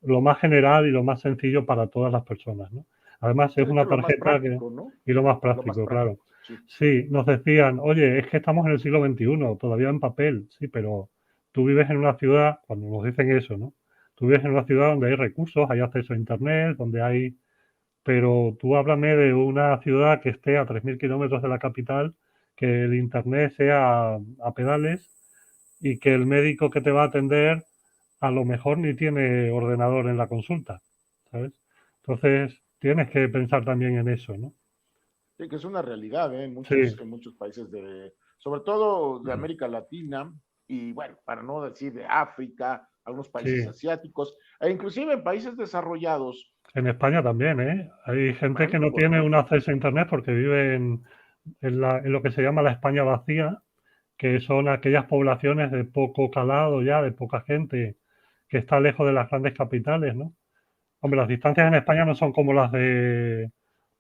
lo más general y lo más sencillo para todas las personas, ¿no? Además, es Sí, esto una es lo más tarjeta práctico, ¿no? y lo más Lo más práctico, claro. práctico, sí. Sí, nos decían, oye, es que estamos en el siglo XXI, todavía en papel, sí, pero tú vives en una ciudad, cuando nos dicen eso, ¿no? Tú vives en una ciudad donde hay recursos, hay acceso a Internet, donde hay, pero tú háblame de una ciudad que esté a 3.000 kilómetros de la capital, que el internet sea a pedales y que el médico que te va a atender a lo mejor ni tiene ordenador en la consulta, ¿sabes? Entonces tienes que pensar también en eso, ¿no? Sí, que es una realidad, ¿eh? Sí, En muchos países sobre todo de América Latina y bueno, para no decir de África, algunos países sí. asiáticos, e inclusive en países desarrollados, En España también, ¿eh? Hay gente que bueno, no tiene un correcto. acceso a Internet porque vive en lo que se llama la España vacía, que son aquellas poblaciones de poco calado ya, de poca gente, que está lejos de las grandes capitales, ¿no? Hombre, las distancias en España no son como las de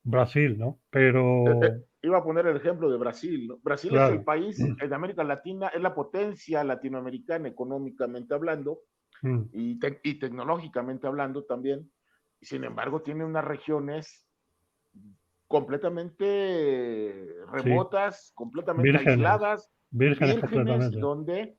Brasil, ¿no? Pero, Iba a poner el ejemplo de Brasil, ¿no? Brasil es el claro, país en América Latina, es la potencia latinoamericana económicamente hablando mm, y tecnológicamente hablando también. Sin embargo, tiene unas regiones completamente sí, remotas, completamente vírgenes, aisladas, vírgenes vírgenes, completamente. donde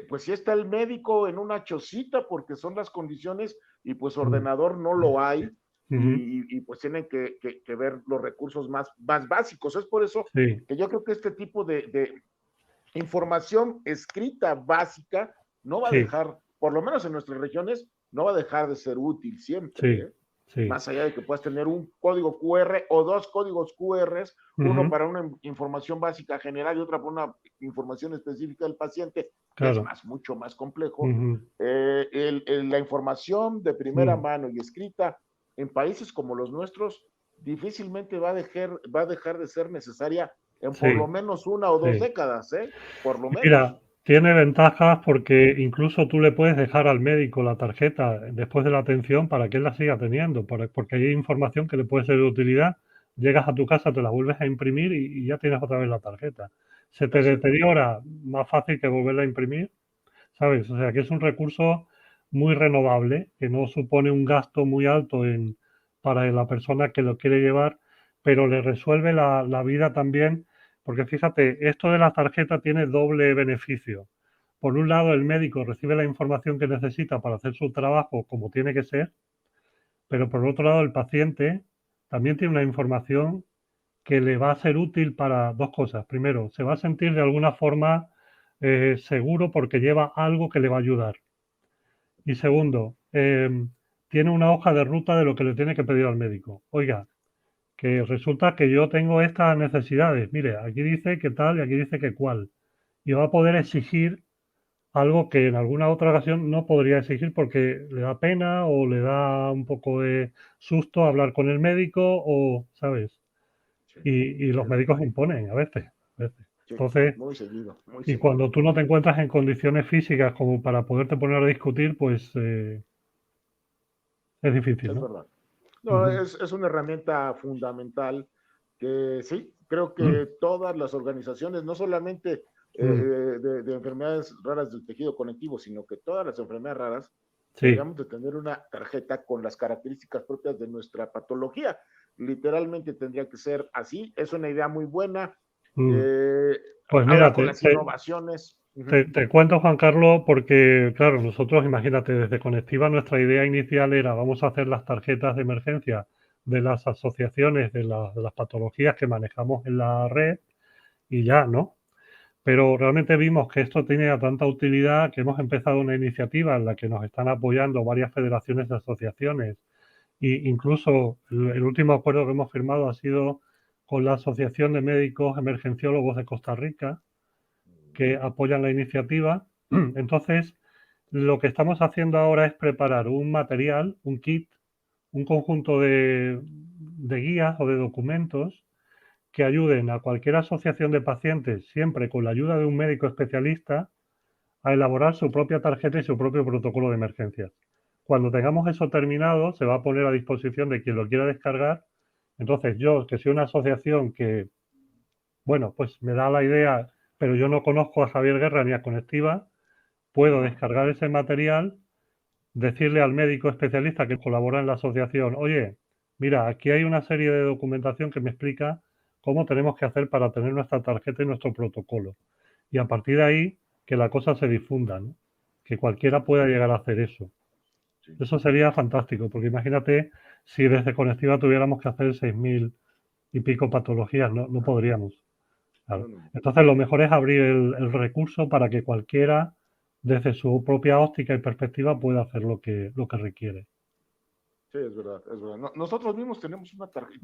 pues sí está el médico en una chocita porque son las condiciones y pues Mm, ordenador no lo hay ujú, pues tienen que ver los recursos más básicos. Es por eso sí, que yo creo que este tipo de información escrita básica no va a sí, dejar, por lo menos en nuestras regiones, no va a dejar de ser útil siempre, sí, ¿eh? sí. Más allá de que puedas tener un código QR o dos códigos QR, uno Ujú, para una información básica general y otra para una información específica del paciente, que es claro. mucho más complejo. Ujú, La información de primera mm, mano y escrita en países como los nuestros difícilmente va a dejar de ser necesaria en por lo sí, menos una o dos sí. décadas, ¿eh? Por lo Mira, menos. tiene ventajas porque incluso tú le puedes dejar al médico la tarjeta después de la atención para que él la siga teniendo, porque hay información que le puede ser de utilidad. Llegas a tu casa, te la vuelves a imprimir y ya tienes otra vez la tarjeta. Se te Exactamente. deteriora, más fácil que volverla a imprimir, ¿sabes? O sea que es un recurso muy renovable, que no supone un gasto muy alto para la persona que lo quiere llevar, pero le resuelve la vida también, Porque fíjate, esto de la tarjeta tiene doble beneficio. Por un lado, el médico recibe la información que necesita para hacer su trabajo como tiene que ser, pero por otro lado, el paciente también tiene una información que le va a ser útil para dos cosas. Primero, se va a sentir de alguna forma seguro porque lleva algo que le va a ayudar. Y segundo, tiene una hoja de ruta de lo que le tiene que pedir al médico. Oiga, que resulta que yo tengo estas necesidades. Mire, aquí dice que tal y aquí dice que cual. Y va a poder exigir algo que en alguna otra ocasión no podría exigir porque le da pena o le da un poco de susto hablar con el médico o, ¿sabes? Sí, Y sí, los médicos imponen a veces, a veces. sí, Entonces, muy seguido, muy y seguido. cuando tú no te encuentras en condiciones físicas como para poderte poner a discutir, pues es difícil, Es ¿no? verdad. No, Ujú. es una herramienta fundamental que sí, creo que todas las organizaciones, no solamente Mm. de enfermedades raras del tejido conectivo, sino que todas las enfermedades raras, Sí. deberíamos de tener una tarjeta con las características propias de nuestra patología. Literalmente tendría que ser así. Es una idea muy buena. Mm. Eh, Pues Ahora mira, con las innovaciones. te cuento, Juan Carlos, porque, claro, nosotros, imagínate, desde Conectiva nuestra idea inicial era vamos a hacer las tarjetas de emergencia de las asociaciones de las patologías que manejamos en la red y ya, ¿no? Pero realmente vimos que esto tenía tanta utilidad que hemos empezado una iniciativa en la que nos están apoyando varias federaciones de asociaciones e incluso el último acuerdo que hemos firmado ha sido con la Asociación de Médicos Emergenciólogos de Costa Rica, que apoyan la iniciativa. Entonces, lo que estamos haciendo ahora es preparar un material, un kit, un conjunto de guías o de documentos que ayuden a cualquier asociación de pacientes, siempre con la ayuda de un médico especialista, a elaborar su propia tarjeta y su propio protocolo de emergencias. Cuando tengamos eso terminado, se va a poner a disposición de quien lo quiera descargar. Entonces, yo, que soy una asociación que, bueno, pues me da la idea, pero yo no conozco a Javier Guerra ni a Conectiva, puedo descargar ese material, decirle al médico especialista que colabora en la asociación, oye, mira, aquí hay una serie de documentación que me explica cómo tenemos que hacer para tener nuestra tarjeta y nuestro protocolo. Y a partir de ahí, que la cosa se difunda, ¿no? Que cualquiera pueda llegar a hacer eso. Sí, Eso sería fantástico, porque imagínate si desde Conectiva tuviéramos que hacer 6.000 y pico patologías, no, no no, podríamos. no, Claro. no. Entonces, lo mejor es abrir el recurso para que cualquiera, desde su propia óptica y perspectiva, pueda hacer lo que requiere. Sí, es verdad, es verdad. Nosotros mismos tenemos una tarjeta.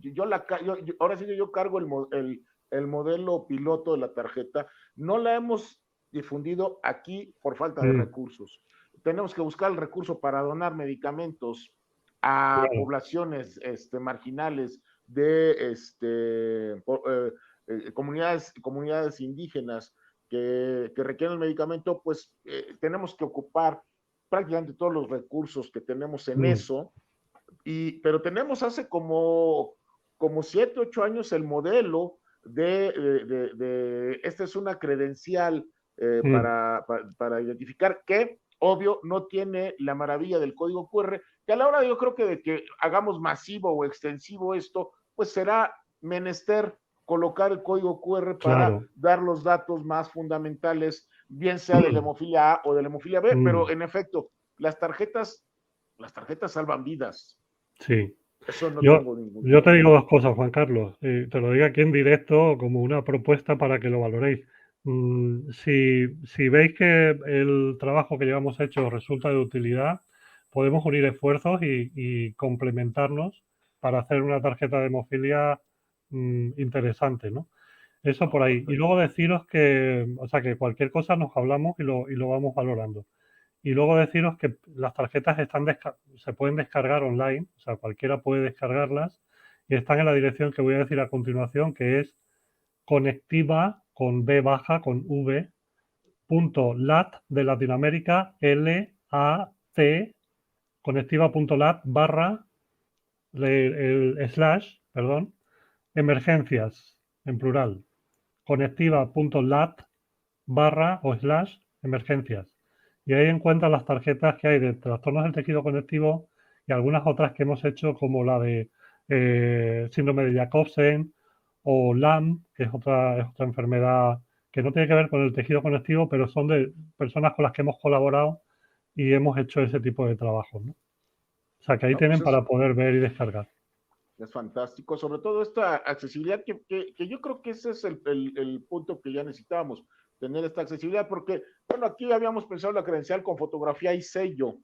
Ahora sí que yo cargo el modelo piloto de la tarjeta. No la hemos difundido aquí por falta de Mm, recursos. Tenemos que buscar el recurso para donar medicamentos a claro. poblaciones marginales de comunidades indígenas que requieren el medicamento, pues tenemos que ocupar prácticamente todos los recursos que tenemos en Mm, eso pero tenemos hace como 7, 8 años el modelo esta es una credencial mm, para identificar que, obvio, no tiene la maravilla del código QR, que a la hora yo creo que de que hagamos masivo o extensivo esto, pues será menester colocar el código QR para claro. dar los datos más fundamentales, bien sea de la hemofilia A o de la hemofilia B, pero Mm, en efecto, las tarjetas, las tarjetas salvan vidas. sí. Eso no Yo, tengo ningún yo te duda. digo dos cosas, Juan Carlos. Te lo digo aquí en directo como una propuesta para que lo valoréis. Si veis que el trabajo que llevamos hecho resulta de utilidad, podemos unir esfuerzos y complementarnos para hacer una tarjeta de hemofilia interesante, ¿no? Eso por No, ahí. Y perfecto. luego deciros que, o sea, que cualquier cosa nos hablamos y lo vamos valorando. Y luego deciros que las tarjetas se pueden descargar online, o sea, cualquiera puede descargarlas y están en la dirección que voy a decir a continuación, que es conectiva con B baja, con V, punto lat de Latinoamérica, LAT, conectiva.lat barra el slash, perdón, emergencias, en plural, conectiva.lat barra o slash emergencias. Y ahí encuentran las tarjetas que hay de trastornos del tejido conectivo y algunas otras que hemos hecho como la de síndrome de Jacobsen o LAM, que es otra enfermedad que no tiene que ver con el tejido conectivo, pero son de personas con las que hemos colaborado y hemos hecho ese tipo de trabajo, ¿no? O sea, que ahí No, pues tienen para poder ver y descargar. es fantástico, sobre todo esta accesibilidad que yo creo que ese es el punto que ya necesitábamos, tener esta accesibilidad, porque, bueno, aquí habíamos pensado la credencial con fotografía y sello,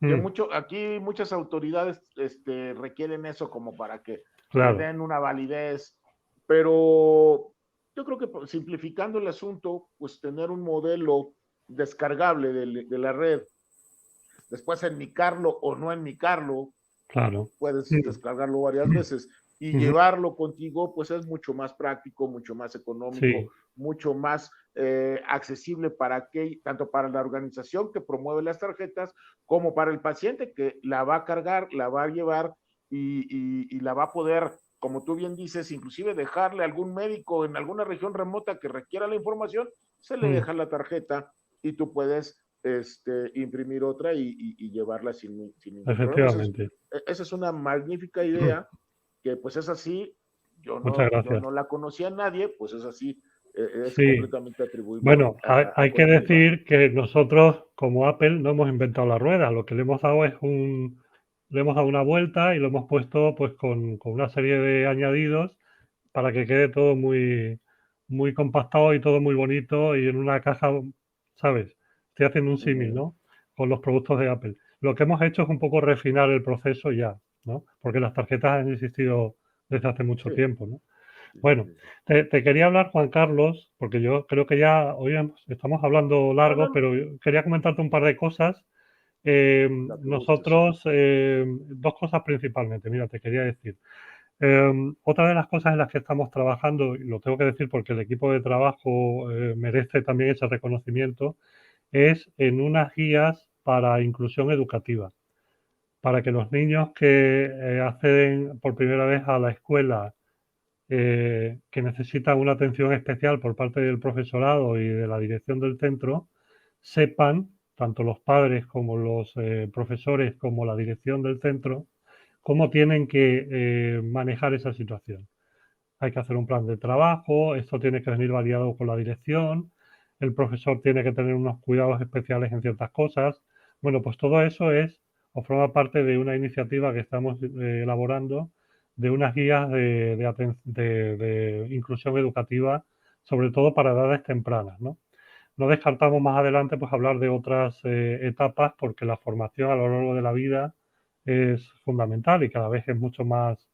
que Mm, mucho, aquí muchas autoridades requieren eso como para que le claro, den una validez, pero yo creo que simplificando el asunto, pues tener un modelo descargable de la red, después enmicarlo o no enmicarlo, claro. puedes Mm, descargarlo varias veces y ujú, llevarlo contigo, pues es mucho más práctico, mucho más económico, sí, mucho más accesible tanto para la organización que promueve las tarjetas, como para el paciente que la va a cargar, la va a llevar y la va a poder, como tú bien dices, inclusive dejarle a algún médico en alguna región remota que requiera la información, se le mm, deja la tarjeta y tú puedes imprimir otra y llevarla sin ningún problema. efectivamente. Esa es una magnífica idea que pues es así, Muchas yo gracias. no la conocía a nadie, pues es así, es Sí, completamente atribuible bueno, hay que contigo. decir que nosotros como Apple no hemos inventado la rueda, lo que le hemos dado es le hemos dado una vuelta y lo hemos puesto pues con una serie de añadidos para que quede todo muy compactado y todo muy bonito y en una caja, ¿sabes? Estoy haciendo un Uh símil, -huh. ¿no? Con los productos de Apple. Lo que hemos hecho es un poco refinar el proceso ya, ¿no? Porque las tarjetas han existido desde hace mucho Sí, tiempo, ¿no? sí, sí, Bueno, sí, sí. te quería hablar, Juan Carlos, porque yo creo que ya hoy estamos hablando No, no, largo, no, pero yo quería comentarte un par de cosas. la que gustes. Nosotros, dos cosas principalmente, mira, te quería decir. Otra de las cosas en las que estamos trabajando, y lo tengo que decir porque el equipo de trabajo merece también ese reconocimiento, es en unas guías para inclusión educativa, para que los niños que acceden por primera vez a la escuela, que necesitan una atención especial por parte del profesorado y de la dirección del centro, sepan, tanto los padres como los profesores como la dirección del centro, cómo tienen que manejar esa situación. Hay que hacer un plan de trabajo, esto tiene que venir validado con la dirección, el profesor tiene que tener unos cuidados especiales en ciertas cosas. Bueno, pues todo eso es o forma parte de una iniciativa que estamos elaborando de unas guías de inclusión educativa, sobre todo para edades tempranas, ¿no? No descartamos más adelante pues hablar de otras etapas porque la formación a lo largo de la vida es fundamental y cada vez es mucho más,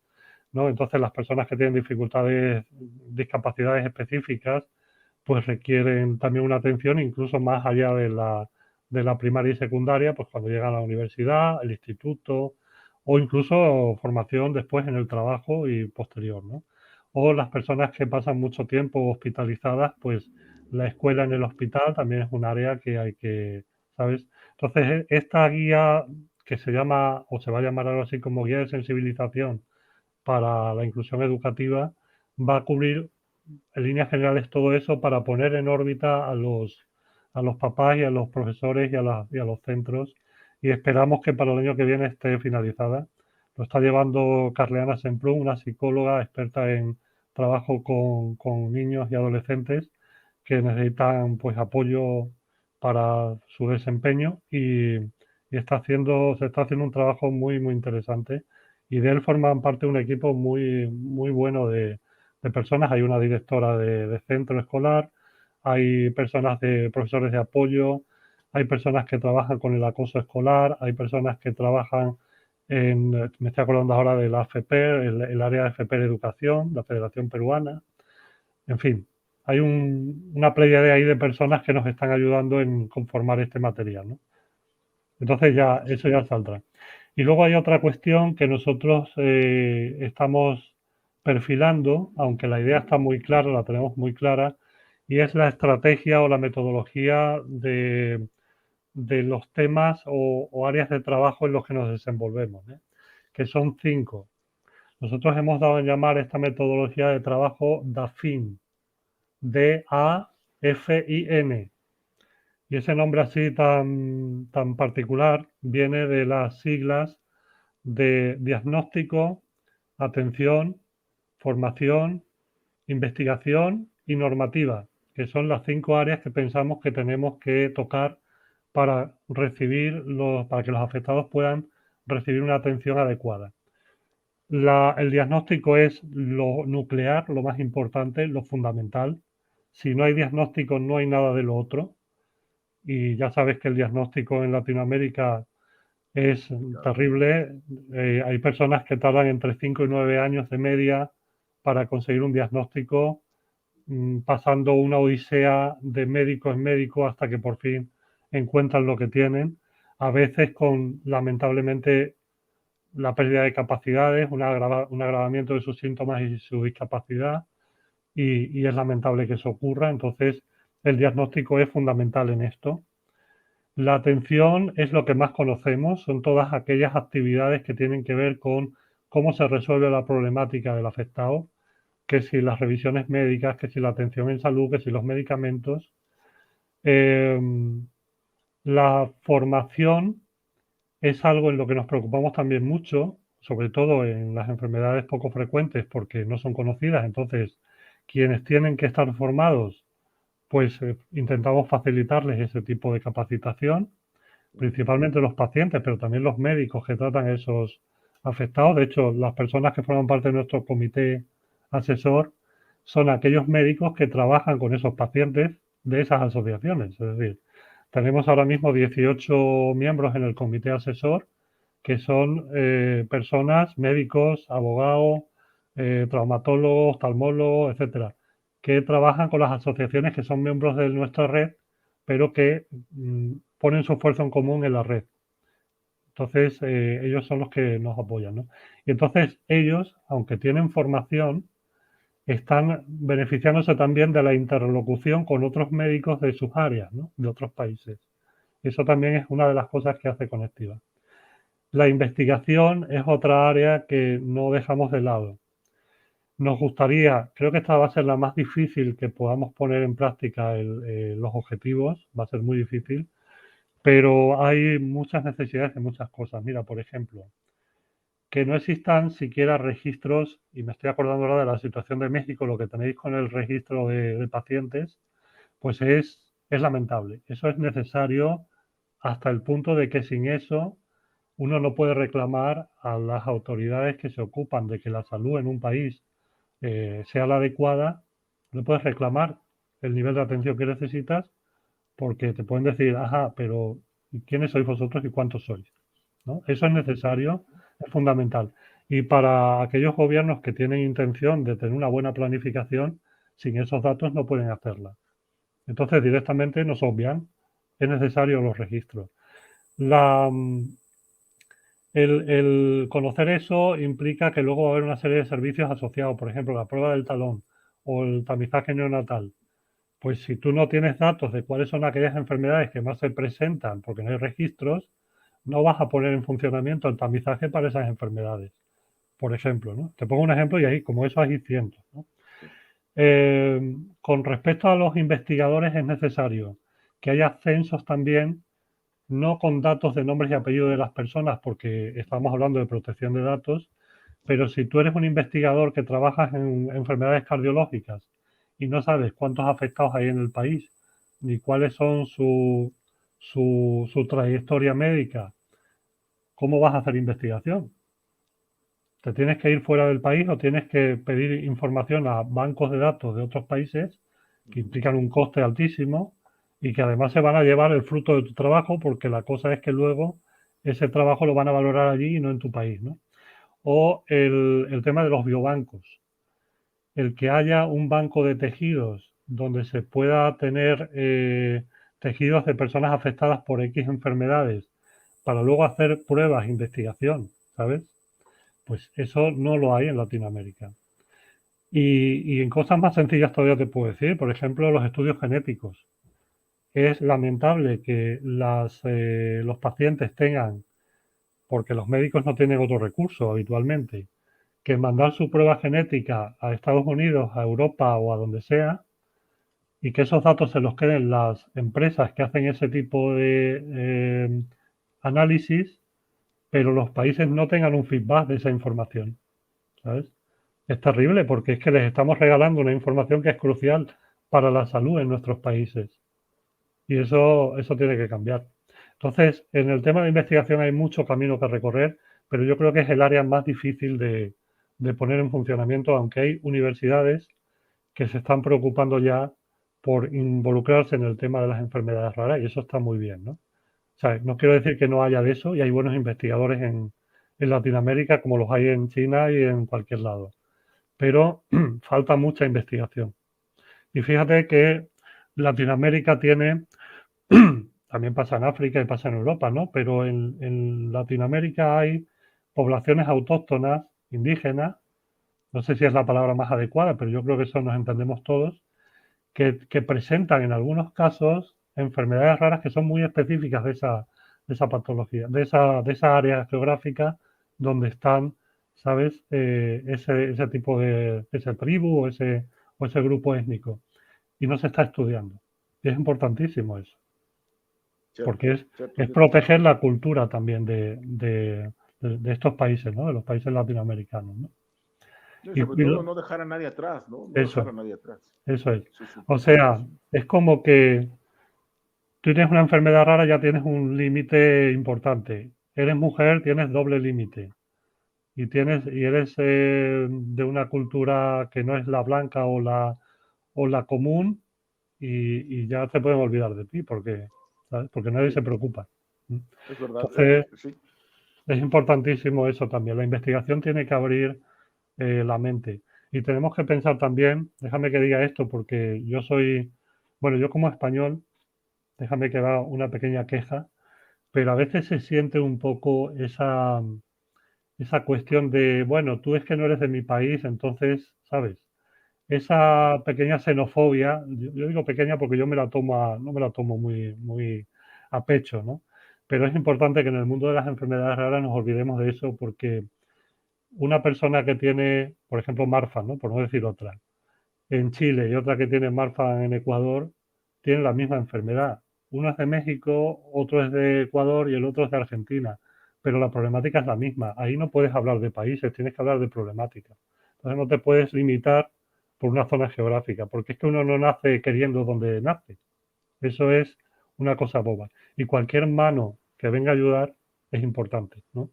¿no? Entonces las personas que tienen dificultades, discapacidades específicas, pues requieren también una atención incluso más allá de la primaria y secundaria, pues cuando llegan a la universidad, el instituto o incluso formación después en el trabajo y posterior, ¿no? O las personas que pasan mucho tiempo hospitalizadas, pues la escuela en el hospital también es un área que hay que, ¿sabes? Entonces, esta guía que se llama, o se va a llamar algo así como guía de sensibilización para la inclusión educativa, va a cubrir en líneas generales todo eso para poner en órbita a los papás y a los profesores y a los centros y esperamos que para el año que viene esté finalizada. Lo está llevando Carleana Semprún, una psicóloga experta en trabajo con niños y adolescentes que necesitan pues apoyo para su desempeño y se está haciendo un trabajo muy interesante y de él forman parte un equipo muy bueno de personas. Hay una directora de centro escolar, hay personas de profesores de apoyo, hay personas que trabajan con el acoso escolar, hay personas que trabajan me estoy acordando ahora de la AFP, el área de AFP de Educación, la Federación Peruana, en fin, hay una playa de ahí de personas que nos están ayudando en conformar este material, ¿no? Entonces ya, eso ya saldrá. Y luego hay otra cuestión que nosotros estamos perfilando, aunque la idea está muy clara, la tenemos muy clara, y es la estrategia o la metodología de los temas o áreas de trabajo en los que nos desenvolvemos, ¿eh? Que son 5. Nosotros hemos dado en llamar esta metodología de trabajo DAFIN, DAFIN. Y ese nombre así tan particular viene de las siglas de diagnóstico, atención, formación, investigación y normativa, que son las 5 áreas que pensamos que tenemos que tocar para para que los afectados puedan recibir una atención adecuada. El diagnóstico es lo nuclear, lo más importante, lo fundamental. Si no hay diagnóstico, no hay nada de lo otro. Y ya sabes que el diagnóstico en Latinoamérica es terrible. Hay personas que tardan entre 5 y 9 años de media para conseguir un diagnóstico, pasando una odisea de médico en médico hasta que por fin encuentran lo que tienen. A veces con, lamentablemente, la pérdida de capacidades, un agravamiento de sus síntomas y su discapacidad, y es lamentable que eso ocurra. Entonces, el diagnóstico es fundamental en esto. La atención es lo que más conocemos, son todas aquellas actividades que tienen que ver con cómo se resuelve la problemática del afectado, que si las revisiones médicas, que si la atención en salud, que si los medicamentos. Eh, la formación es algo en lo que nos preocupamos también mucho, sobre todo en las enfermedades poco frecuentes porque no son conocidas. Entonces, quienes tienen que estar formados, pues intentamos facilitarles ese tipo de capacitación, principalmente los pacientes, pero también los médicos que tratan a esos afectados. De hecho, las personas que forman parte de nuestro comité asesor son aquellos médicos que trabajan con esos pacientes de esas asociaciones. Es decir, tenemos ahora mismo 18 miembros en el comité asesor que son personas, médicos, abogados, traumatólogos, oftalmólogos, etcétera, que trabajan con las asociaciones que son miembros de nuestra red, pero que ponen su esfuerzo en común en la red. Entonces, ellos son los que nos apoyan, ¿no? Y entonces ellos, aunque tienen formación, están beneficiándose también de la interlocución con otros médicos de sus áreas, ¿no? De otros países. Eso también es una de las cosas que hace Conectiva. La investigación es otra área que no dejamos de lado. Nos gustaría, creo que esta va a ser la más difícil que podamos poner en práctica los objetivos, va a ser muy difícil, pero hay muchas necesidades de muchas cosas. Mira, por ejemplo, que no existan siquiera registros, y me estoy acordando ahora de la situación de México, lo que tenéis con el registro de pacientes, pues es lamentable. Eso es necesario hasta el punto de que sin eso uno no puede reclamar a las autoridades que se ocupan de que la salud en un país sea la adecuada, no puedes reclamar el nivel de atención que necesitas porque te pueden decir, ajá, pero ¿quiénes sois vosotros y cuántos sois? ¿No? Eso es necesario, es fundamental. Y para aquellos gobiernos que tienen intención de tener una buena planificación, sin esos datos no pueden hacerla. Entonces directamente nos obvian, es necesario los registros. La, el conocer eso implica que luego va a haber una serie de servicios asociados, por ejemplo, la prueba del talón o el tamizaje neonatal. Pues si tú no tienes datos de cuáles son aquellas enfermedades que más se presentan porque no hay registros, no vas a poner en funcionamiento el tamizaje para esas enfermedades, por ejemplo, ¿no? Te pongo un ejemplo y ahí, como eso hay cientos, ¿no? Con respecto a los investigadores es necesario que haya censos también, no con datos de nombres y apellidos de las personas, porque estamos hablando de protección de datos, pero si tú eres un investigador que trabajas en enfermedades cardiológicas y no sabes cuántos afectados hay en el país, ni cuáles son su trayectoria médica, ¿cómo vas a hacer investigación? Te tienes que ir fuera del país o tienes que pedir información a bancos de datos de otros países que implican un coste altísimo y que además se van a llevar el fruto de tu trabajo porque la cosa es que luego ese trabajo lo van a valorar allí y no en tu país, ¿no? O el tema de los biobancos. El que haya un banco de tejidos donde se pueda tener tejidos de personas afectadas por X enfermedades para luego hacer pruebas, investigación, ¿sabes? Pues eso no lo hay en Latinoamérica. Y en cosas más sencillas todavía te puedo decir, por ejemplo, los estudios genéticos. Es lamentable que los pacientes tengan, porque los médicos no tienen otro recurso habitualmente, que mandar su prueba genética a Estados Unidos, a Europa o a donde sea, y que esos datos se los queden las empresas que hacen ese tipo de análisis, pero los países no tengan un feedback de esa información, ¿sabes? Es terrible porque es que les estamos regalando una información que es crucial para la salud en nuestros países. Y eso tiene que cambiar. Entonces, en el tema de investigación hay mucho camino que recorrer, pero yo creo que es el área más difícil de poner en funcionamiento, aunque hay universidades que se están preocupando ya por involucrarse en el tema de las enfermedades raras y eso está muy bien, ¿no? O sea, no quiero decir que no haya de eso y hay buenos investigadores en Latinoamérica como los hay en China y en cualquier lado, pero falta mucha investigación. Y fíjate que Latinoamérica tiene, también pasa en África y pasa en Europa, ¿no? Pero en Latinoamérica hay poblaciones autóctonas, indígenas, no sé si es la palabra más adecuada, pero yo creo que eso nos entendemos todos, que presentan en algunos casos enfermedades raras que son muy específicas de esa patología, de esa área geográfica donde están, ¿sabes? Ese tipo ese tribu o ese grupo étnico. Y no se está estudiando. Y es importantísimo eso, Cierto, porque cierto, es cierto. proteger la cultura también de estos países, ¿no? De los países latinoamericanos, ¿no? Y Y, sobre y todo no dejar a nadie atrás, ¿no? No dejar eso, a nadie atrás. eso es. Eso es O sea, importantísimo. es como que tú tienes una enfermedad rara, ya tienes un límite importante. Eres mujer, tienes doble límite. Y eres de una cultura que no es la blanca o la común, y ya te pueden olvidar de ti porque, ¿sabes? Porque nadie Sí, se preocupa. ¿Mm? es verdad. Entonces, Sí, es importantísimo eso también. La investigación tiene que abrir la mente. Y tenemos que pensar también, déjame que diga esto, porque yo soy, bueno, yo como español, déjame que haga una pequeña queja, pero a veces se siente un poco esa cuestión de, bueno, tú es que no eres de mi país, entonces, ¿sabes? Esa pequeña xenofobia, yo digo pequeña porque yo me la tomo no me la tomo muy a pecho, ¿no? Pero es importante que en el mundo de las enfermedades raras nos olvidemos de eso porque una persona que tiene, por ejemplo, Marfan, ¿no? Por no decir otra, en Chile y otra que tiene Marfan en Ecuador, tienen la misma enfermedad. Uno es de México, otro es de Ecuador y el otro es de Argentina. Pero la problemática es la misma. Ahí no puedes hablar de países, tienes que hablar de problemáticas. Entonces no te puedes limitar por una zona geográfica, porque es que uno no nace queriendo donde nace. Eso es una cosa boba. Y cualquier mano que venga a ayudar es importante, ¿no?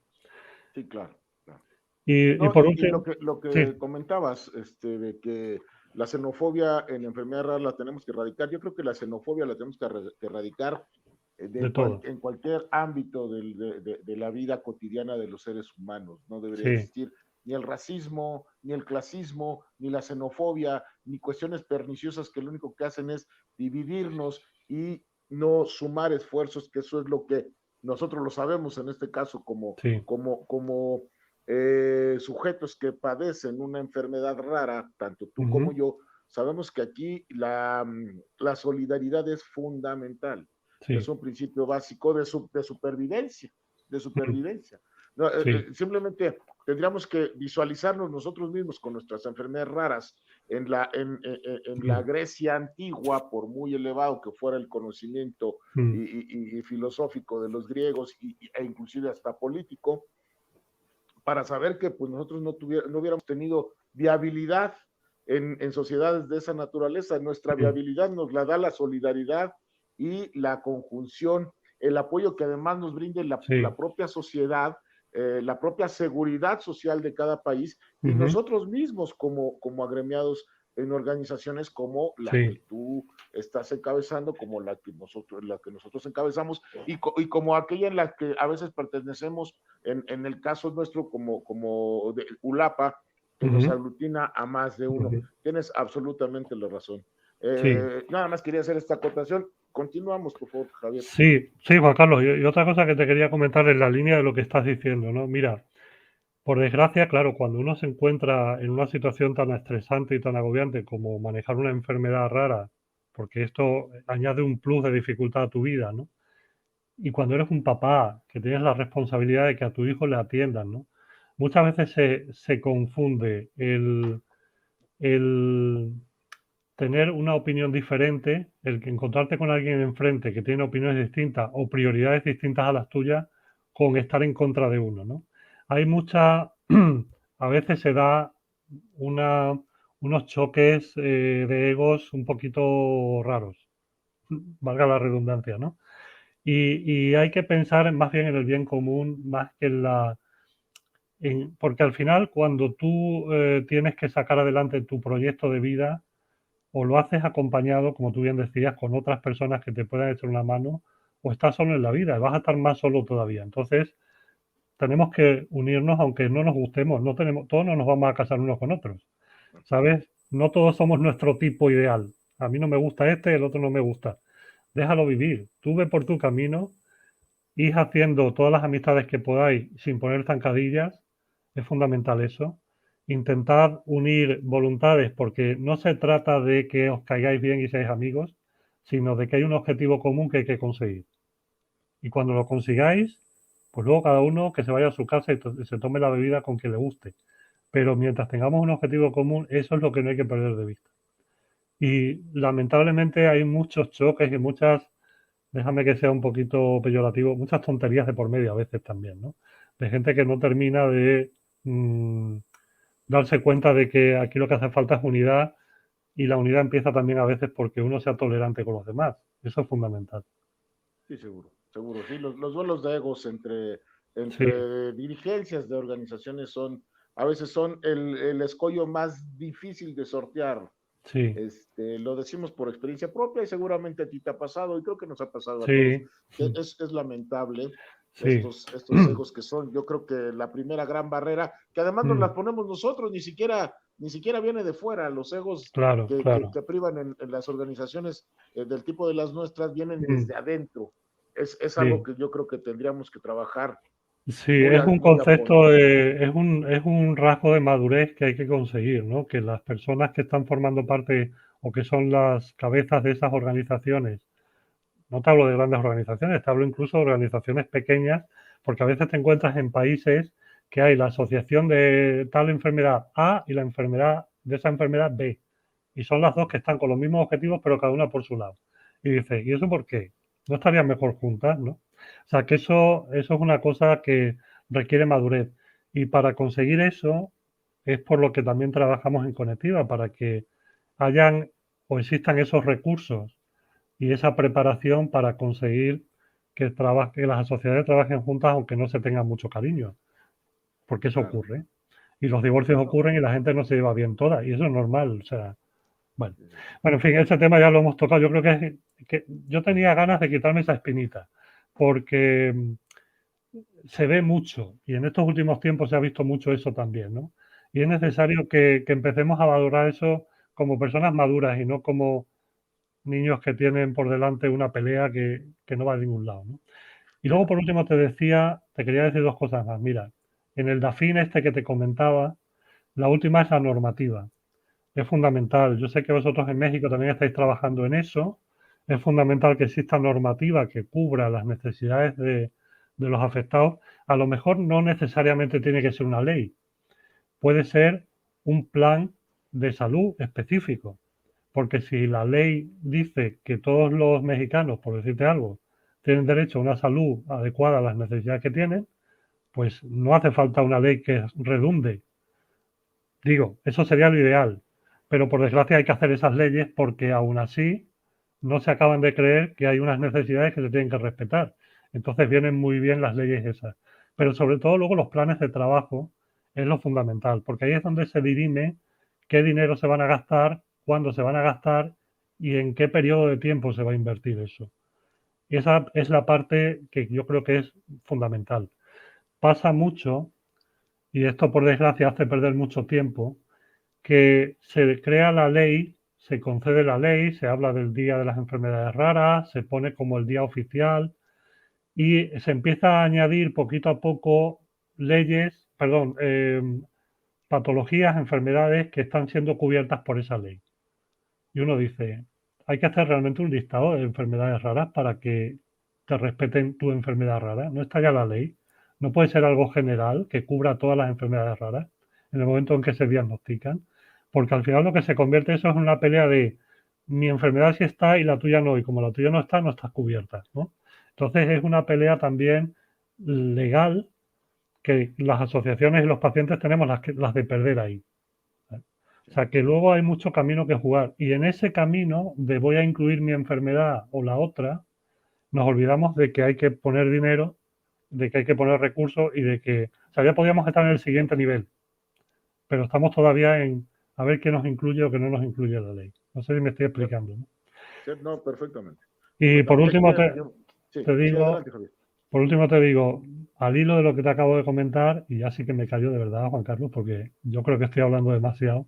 sí, claro, claro. Y No, por y último, lo sí, que comentabas, de que la xenofobia en la enfermedad rara la tenemos que erradicar, yo creo que la xenofobia la tenemos que erradicar de todo. en cualquier ámbito de la vida cotidiana de los seres humanos. No debería Sí, existir ni el racismo, ni el clasismo, ni la xenofobia, ni cuestiones perniciosas que lo único que hacen es dividirnos y no sumar esfuerzos, que eso es lo que nosotros lo sabemos en este caso sí. como sujetos que padecen una enfermedad rara, tanto tú como Ujú, yo, sabemos que aquí la solidaridad es fundamental, es sí. un principio básico de supervivencia, de Mm, supervivencia. No, sí. simplemente tendríamos que visualizarnos nosotros mismos con nuestras enfermedades raras en la Mm, Grecia antigua, por muy elevado que fuera el conocimiento mm, y filosófico de los griegos e inclusive hasta político, para saber que pues, nosotros no hubiéramos tenido viabilidad en sociedades de esa naturaleza. Nuestra mm, viabilidad nos la da la solidaridad y la conjunción, el apoyo que además nos brinde la sí. propia sociedad, la propia seguridad social de cada país y Ujú, nosotros mismos como agremiados en organizaciones como la sí. que tú estás encabezando, como la que nosotros encabezamos y como aquella en la que a veces pertenecemos en el caso nuestro como de ULAPA, que nos Ujú, aglutina a más de uno. ujú, Tienes absolutamente la razón. sí. Nada más quería hacer esta acotación. Continuamos, por favor, Javier. Sí, sí, Juan Carlos. Y otra cosa que te quería comentar en la línea de lo que estás diciendo, ¿no? Mira, por desgracia, claro, cuando uno se encuentra en una situación tan estresante y tan agobiante como manejar una enfermedad rara, porque esto añade un plus de dificultad a tu vida, ¿no? Y cuando eres un papá, que tienes la responsabilidad de que a tu hijo le atiendan, ¿no? Muchas veces se confunde el tener una opinión diferente, el que encontrarte con alguien enfrente que tiene opiniones distintas o prioridades distintas a las tuyas, con estar en contra de uno, ¿no? Hay mucha, a veces se da una, unos choques de egos un poquito raros, valga la redundancia, ¿no? Y hay que pensar más bien en el bien común, más que en porque al final, cuando tú tienes que sacar adelante tu proyecto de vida, o lo haces acompañado, como tú bien decías, con otras personas que te puedan echar una mano, o estás solo en la vida, y vas a estar más solo todavía. Entonces, tenemos que unirnos, aunque no nos gustemos, todos no nos vamos a casar unos con otros, ¿sabes? No todos somos nuestro tipo ideal. A mí no me gusta este, el otro no me gusta. Déjalo vivir. Tú ve por tu camino, id haciendo todas las amistades que podáis sin poner zancadillas. Es fundamental eso. Intentad unir voluntades porque no se trata de que os caigáis bien y seáis amigos, sino de que hay un objetivo común que hay que conseguir. Y cuando lo consigáis, pues luego cada uno que se vaya a su casa y se tome la bebida con que le guste. Pero mientras tengamos un objetivo común, eso es lo que no hay que perder de vista. Y lamentablemente hay muchos choques y muchas, déjame que sea un poquito peyorativo, muchas tonterías de por medio a veces también, ¿no? De gente que no termina de mm, darse cuenta de que aquí lo que hace falta es unidad y la unidad empieza también a veces porque uno sea tolerante con los demás. Eso es fundamental. Sí, seguro, seguro. Sí, los duelos de egos Sí, entre dirigencias de organizaciones a veces son el escollo más difícil de sortear. sí, Lo decimos por experiencia propia y seguramente a ti te ha pasado y creo que nos ha pasado a todos, sí, que es lamentable sí. estos egos que son, yo creo que la primera gran barrera, que además nos la ponemos nosotros, ni siquiera viene de fuera, los egos Claro, claro. que privan en las organizaciones del tipo de las nuestras vienen desde adentro. Es algo Sí. que yo creo que tendríamos que trabajar Sí, es un muy a concepto fondo. es un rasgo de madurez que hay que conseguir, ¿no? Que las personas que están formando parte o que son las cabezas de esas organizaciones, no te hablo de grandes organizaciones, te hablo incluso de organizaciones pequeñas, porque a veces te encuentras en países que hay la asociación de tal enfermedad A y la enfermedad de esa enfermedad B, y son las dos que están con los mismos objetivos, pero cada una por su lado. Y dices, ¿y eso por qué? ¿No estarían mejor juntas, no? O sea, que eso es una cosa que requiere madurez. Y para conseguir eso es por lo que también trabajamos en Conectiva, para que hayan o existan esos recursos y esa preparación para conseguir que las sociedades trabajen juntas aunque no se tengan mucho cariño, porque eso Claro. ocurre. Y los divorcios No, ocurren y la gente no se lleva bien toda, y eso es normal. O sea, bueno, sí, sí. bueno, en fin, ese tema ya lo hemos tocado. Yo creo que yo tenía ganas de quitarme esa espinita, porque se ve mucho y en estos últimos tiempos se ha visto mucho eso también, ¿no? Y es Sí. necesario que empecemos a valorar eso como personas maduras y no como niños que tienen por delante una pelea que no va a ningún lado, ¿no? Y luego, por último, te quería decir dos cosas más. Mira, en el DAFIN este que te comentaba, la última es la normativa. Es fundamental. Yo sé que vosotros en México también estáis trabajando en eso. Es fundamental que exista normativa que cubra las necesidades de los afectados. A lo mejor no necesariamente tiene que ser una ley. Puede ser un plan de salud específico. Porque si la ley dice que todos los mexicanos, por decirte algo, tienen derecho a una salud adecuada a las necesidades que tienen, pues no hace falta una ley que redunde. Digo, eso sería lo ideal, pero por desgracia hay que hacer esas leyes porque aún así no se acaban de creer que hay unas necesidades que se tienen que respetar. Entonces vienen muy bien las leyes esas. Pero sobre todo luego los planes de trabajo es lo fundamental, porque ahí es donde se dirime qué dinero se van a gastar, cuándo se van a gastar y en qué periodo de tiempo se va a invertir eso. Y esa es la parte que yo creo que es fundamental. Pasa mucho, y esto por desgracia hace perder mucho tiempo, que se crea la ley, se concede la ley, se habla del Día de las Enfermedades Raras, se pone como el día oficial y se empieza a añadir poquito a poco leyes, perdón, patologías, enfermedades que están siendo cubiertas por esa ley. Y uno dice, hay que hacer realmente un listado de enfermedades raras para que te respeten tu enfermedad rara. No está ya la ley. No puede ser algo general que cubra todas las enfermedades raras en el momento en que se diagnostican, porque al final lo que se convierte eso es una pelea de mi enfermedad sí está y la tuya no, y como la tuya no está, no estás cubierta, ¿no? Entonces es una pelea también legal que las asociaciones y los pacientes tenemos las de perder ahí. O sea, que luego hay mucho camino que jugar. Y en ese camino de voy a incluir mi enfermedad o la otra, nos olvidamos de que hay que poner dinero, de que hay que poner recursos y de que, o sea, ya podríamos estar en el siguiente nivel, pero estamos todavía en a ver qué nos incluye o qué no nos incluye la ley. No sé si me estoy Cierto, explicando, ¿no? cierto, no, perfectamente. Y por Perfectamente. Ya, último sí, te sí, digo, adelante, Javier. por último te digo, al hilo de lo que te acabo de comentar, y ya sí que me cayó de verdad, Juan Carlos, porque yo creo que estoy hablando demasiado.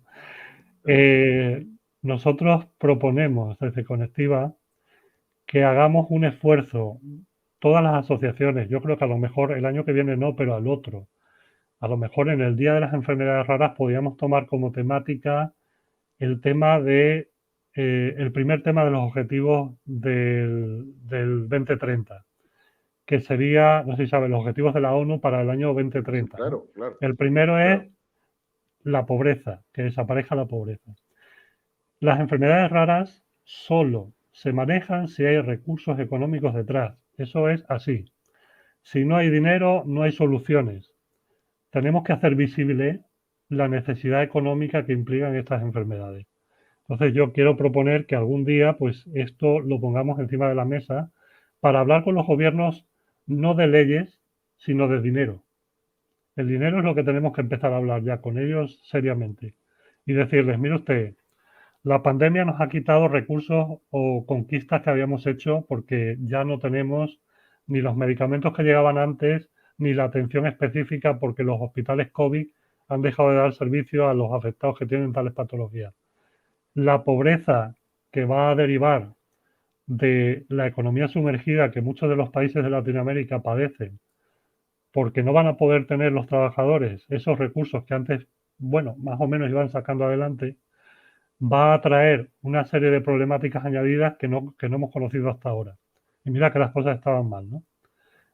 Adelante. eh, Nosotros proponemos desde Conectiva que hagamos un esfuerzo, todas las asociaciones, yo creo que a lo mejor el año que viene no, pero al otro, a lo mejor en el Día de las Enfermedades Raras podríamos tomar como temática el tema de, el primer tema de los objetivos del 2030, que sería, no sé si sabes, los objetivos de la ONU para el año Sí, 2030, ¿no? claro, claro, El primero es claro. la pobreza, que desaparezca la pobreza. Las enfermedades raras solo se manejan si hay recursos económicos detrás. Eso es así. Si no hay dinero, no hay soluciones. Tenemos que hacer visible la necesidad económica que implican estas enfermedades. Entonces yo quiero proponer que algún día pues esto lo pongamos encima de la mesa para hablar con los gobiernos no de leyes, sino de dinero. El dinero es lo que tenemos que empezar a hablar ya con ellos seriamente y decirles, mire usted, la pandemia nos ha quitado recursos o conquistas que habíamos hecho porque ya no tenemos ni los medicamentos que llegaban antes, ni la atención específica porque los hospitales COVID han dejado de dar servicio a los afectados que tienen tales patologías. La pobreza que va a derivar de la economía sumergida que muchos de los países de Latinoamérica padecen porque no van a poder tener los trabajadores esos recursos que antes, bueno, más o menos iban sacando adelante, va a traer una serie de problemáticas añadidas que no hemos conocido hasta ahora. Y mira que las cosas estaban mal, ¿no?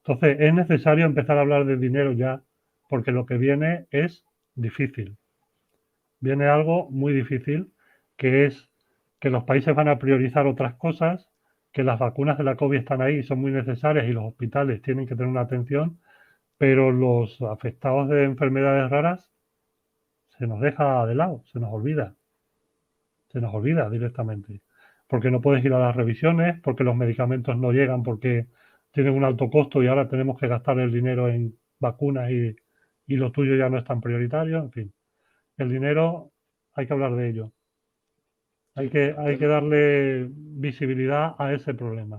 Entonces, es necesario empezar a hablar de dinero ya, porque lo que viene es difícil. Viene algo muy difícil, que es que los países van a priorizar otras cosas, que las vacunas de la COVID están ahí y son muy necesarias y los hospitales tienen que tener una atención, pero los afectados de enfermedades raras se nos deja de lado, se nos olvida directamente. Porque no puedes ir a las revisiones, porque los medicamentos no llegan, porque tienen un alto costo y ahora tenemos que gastar el dinero en vacunas y lo tuyo ya no es tan prioritario. En fin, el dinero hay que hablar de ello. Sí, Hay que darle visibilidad a ese problema.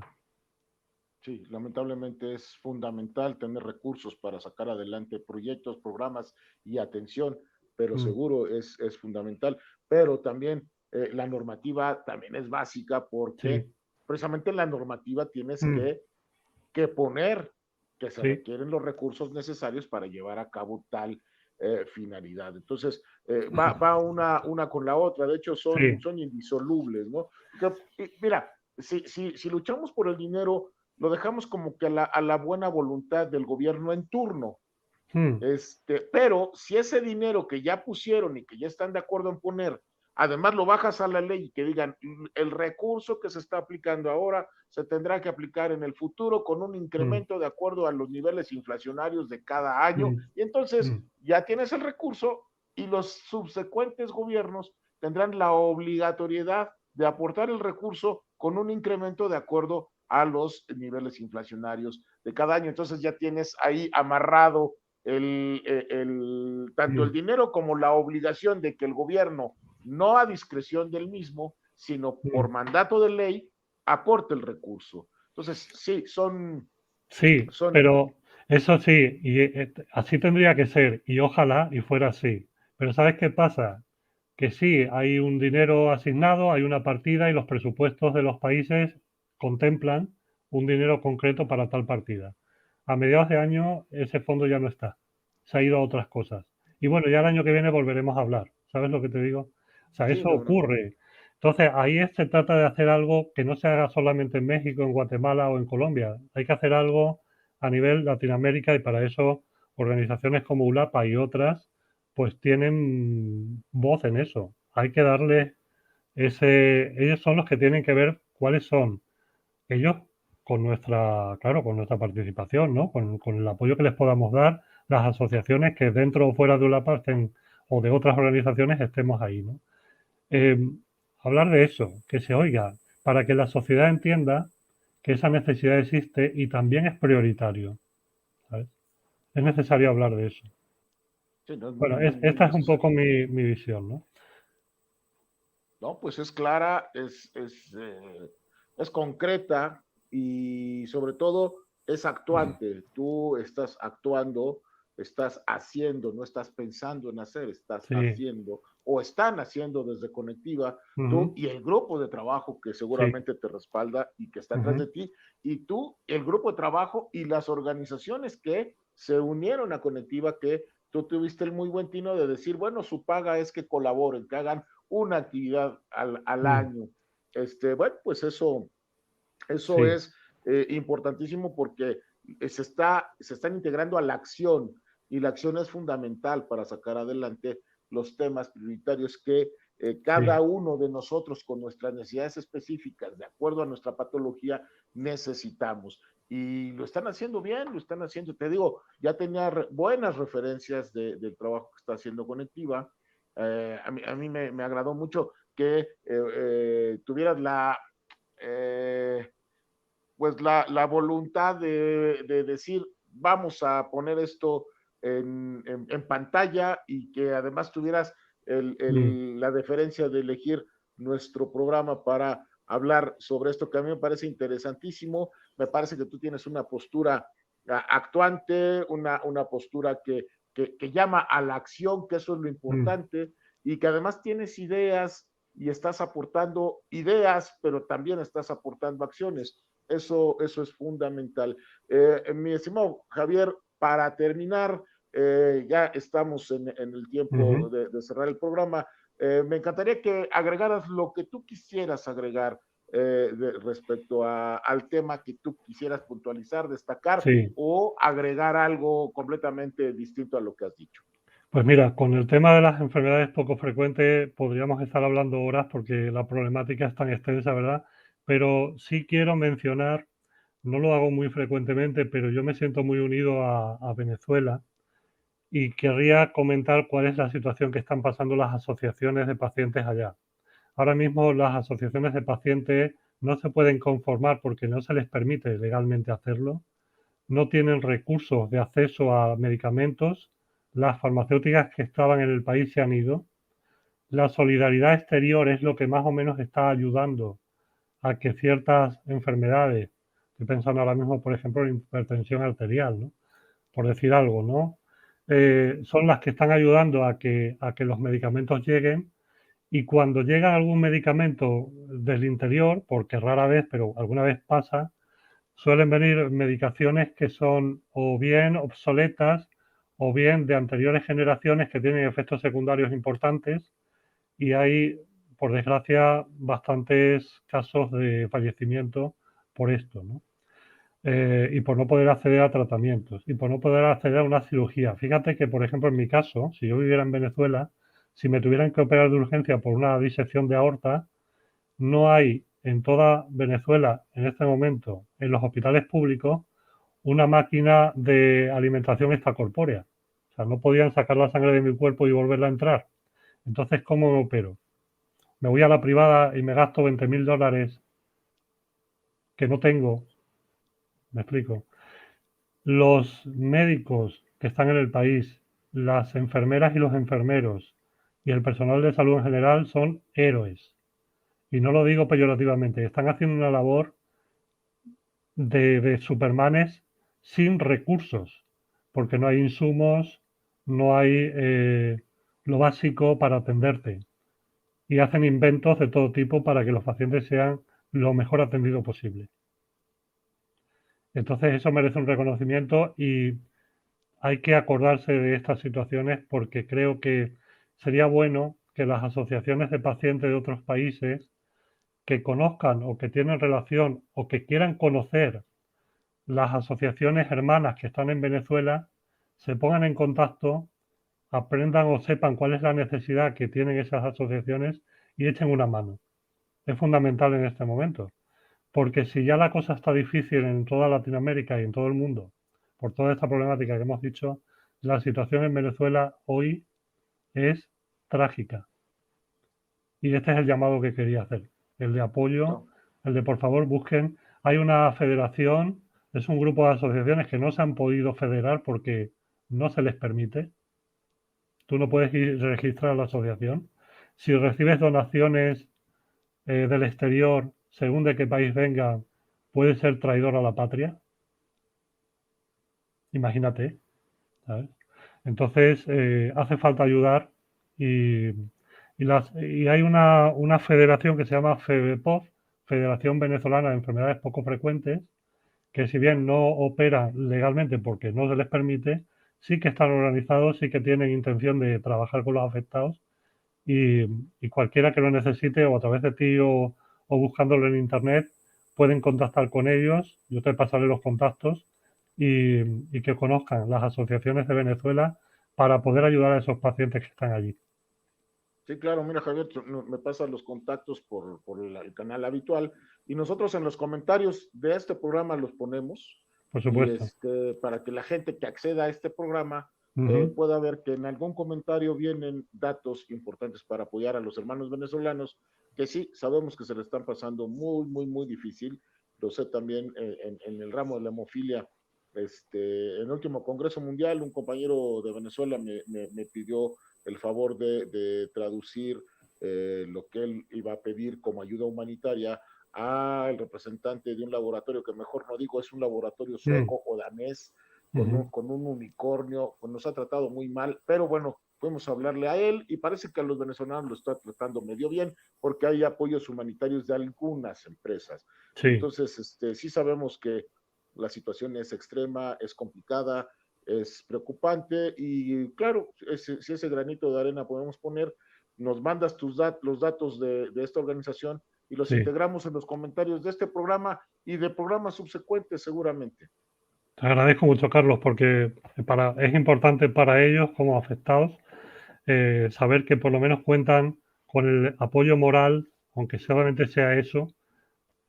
sí, lamentablemente es fundamental tener recursos para sacar adelante proyectos, programas y atención, pero Mm, seguro es fundamental. Pero también la normativa también es básica sí, porque precisamente en la normativa tienes mm, que poner que se sí, requieren los recursos necesarios para llevar a cabo tal finalidad. Entonces, va una con la otra, de hecho sí, son indisolubles, ¿no? Porque, mira, si luchamos por el dinero, lo dejamos como que a la buena voluntad del gobierno en turno. mm, Pero si ese dinero que ya pusieron y que ya están de acuerdo en poner, además lo bajas a la ley y que digan, el recurso que se está aplicando ahora se tendrá que aplicar en el futuro con un mm, incremento de acuerdo a los niveles inflacionarios de cada año, mm, y entonces mm, ya tienes el recurso y los subsecuentes gobiernos tendrán la obligatoriedad de aportar el recurso con un incremento de acuerdo a los niveles inflacionarios de cada año. Entonces ya tienes ahí amarrado tanto el mm, dinero como la obligación de que el gobierno, no a discreción del mismo, sino por mm. mandato de ley, aporte el recurso. Entonces, sí, Sí, son, pero eso sí, y así tendría que ser, y ojalá y fuera así. Pero ¿sabes qué pasa? Que sí, hay un dinero asignado, hay una partida y los presupuestos de los países contemplan un dinero concreto para tal partida. A mediados de año ese fondo ya no está, se ha ido a otras cosas. Y bueno, ya el año que viene volveremos a hablar. ¿Sabes lo que te digo? O sea, sí, eso no, no, ocurre. Entonces, ahí se trata de hacer algo que no se haga solamente en México, en Guatemala o en Colombia. Hay que hacer algo a nivel Latinoamérica y para eso organizaciones como ULAPA y otras pues tienen voz en eso. Hay que darle ellos son los que tienen que ver cuáles son ellos con nuestra, claro, con nuestra participación, ¿no? Con el apoyo que les podamos dar, las asociaciones que dentro o fuera de ULAPA estén, o de otras organizaciones estemos ahí, ¿no? Eh, hablar de eso, que se oiga, para que la sociedad entienda que esa necesidad existe y también es prioritario, ¿sabes? Es necesario hablar de eso. Sí, no, es Bueno, muy esta es un poco necesario. mi visión, ¿no? No, pues es clara, es concreta y sobre todo es actuante. Tú estás actuando, estás haciendo, no estás pensando en hacer, estás Sí, haciendo o están haciendo desde Conectiva, tú ujú, y el grupo de trabajo que sí, seguramente te respalda y que está atrás ujú, de ti, y tú, el grupo de trabajo y las organizaciones que se unieron a Conectiva, que tú tuviste el muy buen tino de decir, bueno, su paga es que colaboren, que hagan una actividad al mm, año. Bueno, pues eso sí, es importantísimo porque se están integrando a la acción y la acción es fundamental para sacar adelante los temas prioritarios que cada sí, uno de nosotros con nuestras necesidades específicas, de acuerdo a nuestra patología, necesitamos. Y lo están haciendo bien, lo están haciendo. Te digo, ya tenía buenas referencias del trabajo que está haciendo Conectiva. A mí me agradó mucho que tuvieras eh, la voluntad de decir, vamos a poner esto en pantalla y que además tuvieras mm, la deferencia de elegir nuestro programa para hablar sobre esto que a mí me parece interesantísimo. Me parece que tú tienes una postura actuante, una postura que llama a la acción, que eso es lo mm, importante, y que además tienes ideas y estás aportando ideas, pero también estás aportando acciones. Eso es fundamental. Mi estimado Javier, para terminar, ya estamos en el tiempo ujú. cerrar el programa. Me encantaría que agregaras lo que tú quisieras agregar respecto al tema que tú quisieras puntualizar, destacar Sí. o agregar algo completamente distinto a lo que has dicho. Pues mira, con el tema de las enfermedades poco frecuentes podríamos estar hablando horas porque la problemática es tan extensa, ¿verdad? Pero sí quiero mencionar, no lo hago muy frecuentemente, pero yo me siento muy unido a Venezuela y querría comentar cuál es la situación que están pasando las asociaciones de pacientes allá. Ahora mismo las asociaciones de pacientes no se pueden conformar porque no se les permite legalmente hacerlo, no tienen recursos de acceso a medicamentos, las farmacéuticas que estaban en el país se han ido. La solidaridad exterior es lo que más o menos está ayudando a que ciertas enfermedades, estoy pensando ahora mismo, por ejemplo, en hipertensión arterial, ¿no? Por decir algo, ¿no? Son las que están ayudando a que los medicamentos lleguen y cuando llega algún medicamento del interior, porque rara vez, pero alguna vez pasa, suelen venir medicaciones que son o bien obsoletas o bien de anteriores generaciones que tienen efectos secundarios importantes y hay, por desgracia, bastantes casos de fallecimiento por esto, ¿no? Y por no poder acceder a tratamientos y por no poder acceder a una cirugía. Fíjate que, por ejemplo, en mi caso, si yo viviera en Venezuela, si me tuvieran que operar de urgencia por una disección de aorta, no hay en toda Venezuela en este momento, en los hospitales públicos, una máquina de alimentación extracorpórea. O sea, no podían sacar la sangre de mi cuerpo y volverla a entrar. Entonces, ¿cómo me opero? Me voy a la privada y me gasto 20.000 dólares que no tengo. Me explico. Los médicos que están en el país, las enfermeras y los enfermeros y el personal de salud en general son héroes. Y no lo digo peyorativamente. Están haciendo una labor de supermanes sin recursos, porque no hay insumos, no hay lo básico para atenderte. Y hacen inventos de todo tipo para que los pacientes sean lo mejor atendido posible. Entonces eso merece un reconocimiento y hay que acordarse de estas situaciones porque creo que sería bueno que las asociaciones de pacientes de otros países que conozcan o que tienen relación o que quieran conocer las asociaciones hermanas que están en Venezuela se pongan en contacto, aprendan o sepan cuál es la necesidad que tienen esas asociaciones y echen una mano. Es fundamental en este momento, porque si ya la cosa está difícil en toda Latinoamérica y en todo el mundo, por toda esta problemática que hemos dicho, la situación en Venezuela hoy es trágica. Y este es el llamado que quería hacer, el de apoyo, No, el de por favor busquen. Hay una federación, es un grupo de asociaciones que no se han podido federar porque no se les permite. Tú no puedes ir registrar a la asociación. Si recibes donaciones del exterior, según de qué país venga, puede ser traidor a la patria. Imagínate, ¿sabes? Entonces, hace falta ayudar y, y hay una federación que se llama FEBEPOF, Federación Venezolana de Enfermedades Poco Frecuentes, que si bien no opera legalmente porque no se les permite, sí que están organizados, sí que tienen intención de trabajar con los afectados y, y cualquiera que lo necesite o a través de ti o buscándolo en internet pueden contactar con ellos, yo te pasaré los contactos y que conozcan las asociaciones de Venezuela para poder ayudar a esos pacientes que están allí. sí, claro, mira, Javier, me pasan los contactos por el canal habitual y nosotros en los comentarios de este programa los ponemos Por y supuesto. para que la gente que acceda a este programa Ujú. pueda ver que en algún comentario vienen datos importantes para apoyar a los hermanos venezolanos, que sí, sabemos que se le están pasando muy, muy, muy difícil. Lo sé también en el ramo de la hemofilia. En el último Congreso Mundial, un compañero de Venezuela me pidió el favor de traducir lo que él iba a pedir como ayuda humanitaria al representante de un laboratorio que mejor no digo, es un laboratorio Mm, sueco o danés ujú. con un unicornio, pues nos ha tratado muy mal, pero bueno, fuimos a hablarle a él y parece que a los venezolanos lo está tratando medio bien porque hay apoyos humanitarios de algunas empresas. Sí, Entonces, sí sabemos que la situación es extrema, es complicada, es preocupante y claro, si ese granito de arena podemos poner, nos mandas los datos de esta organización y los sí. integramos en los comentarios de este programa y de programas subsecuentes seguramente. Te agradezco mucho, Carlos, porque es importante para ellos como afectados saber que por lo menos cuentan con el apoyo moral, aunque solamente sea eso,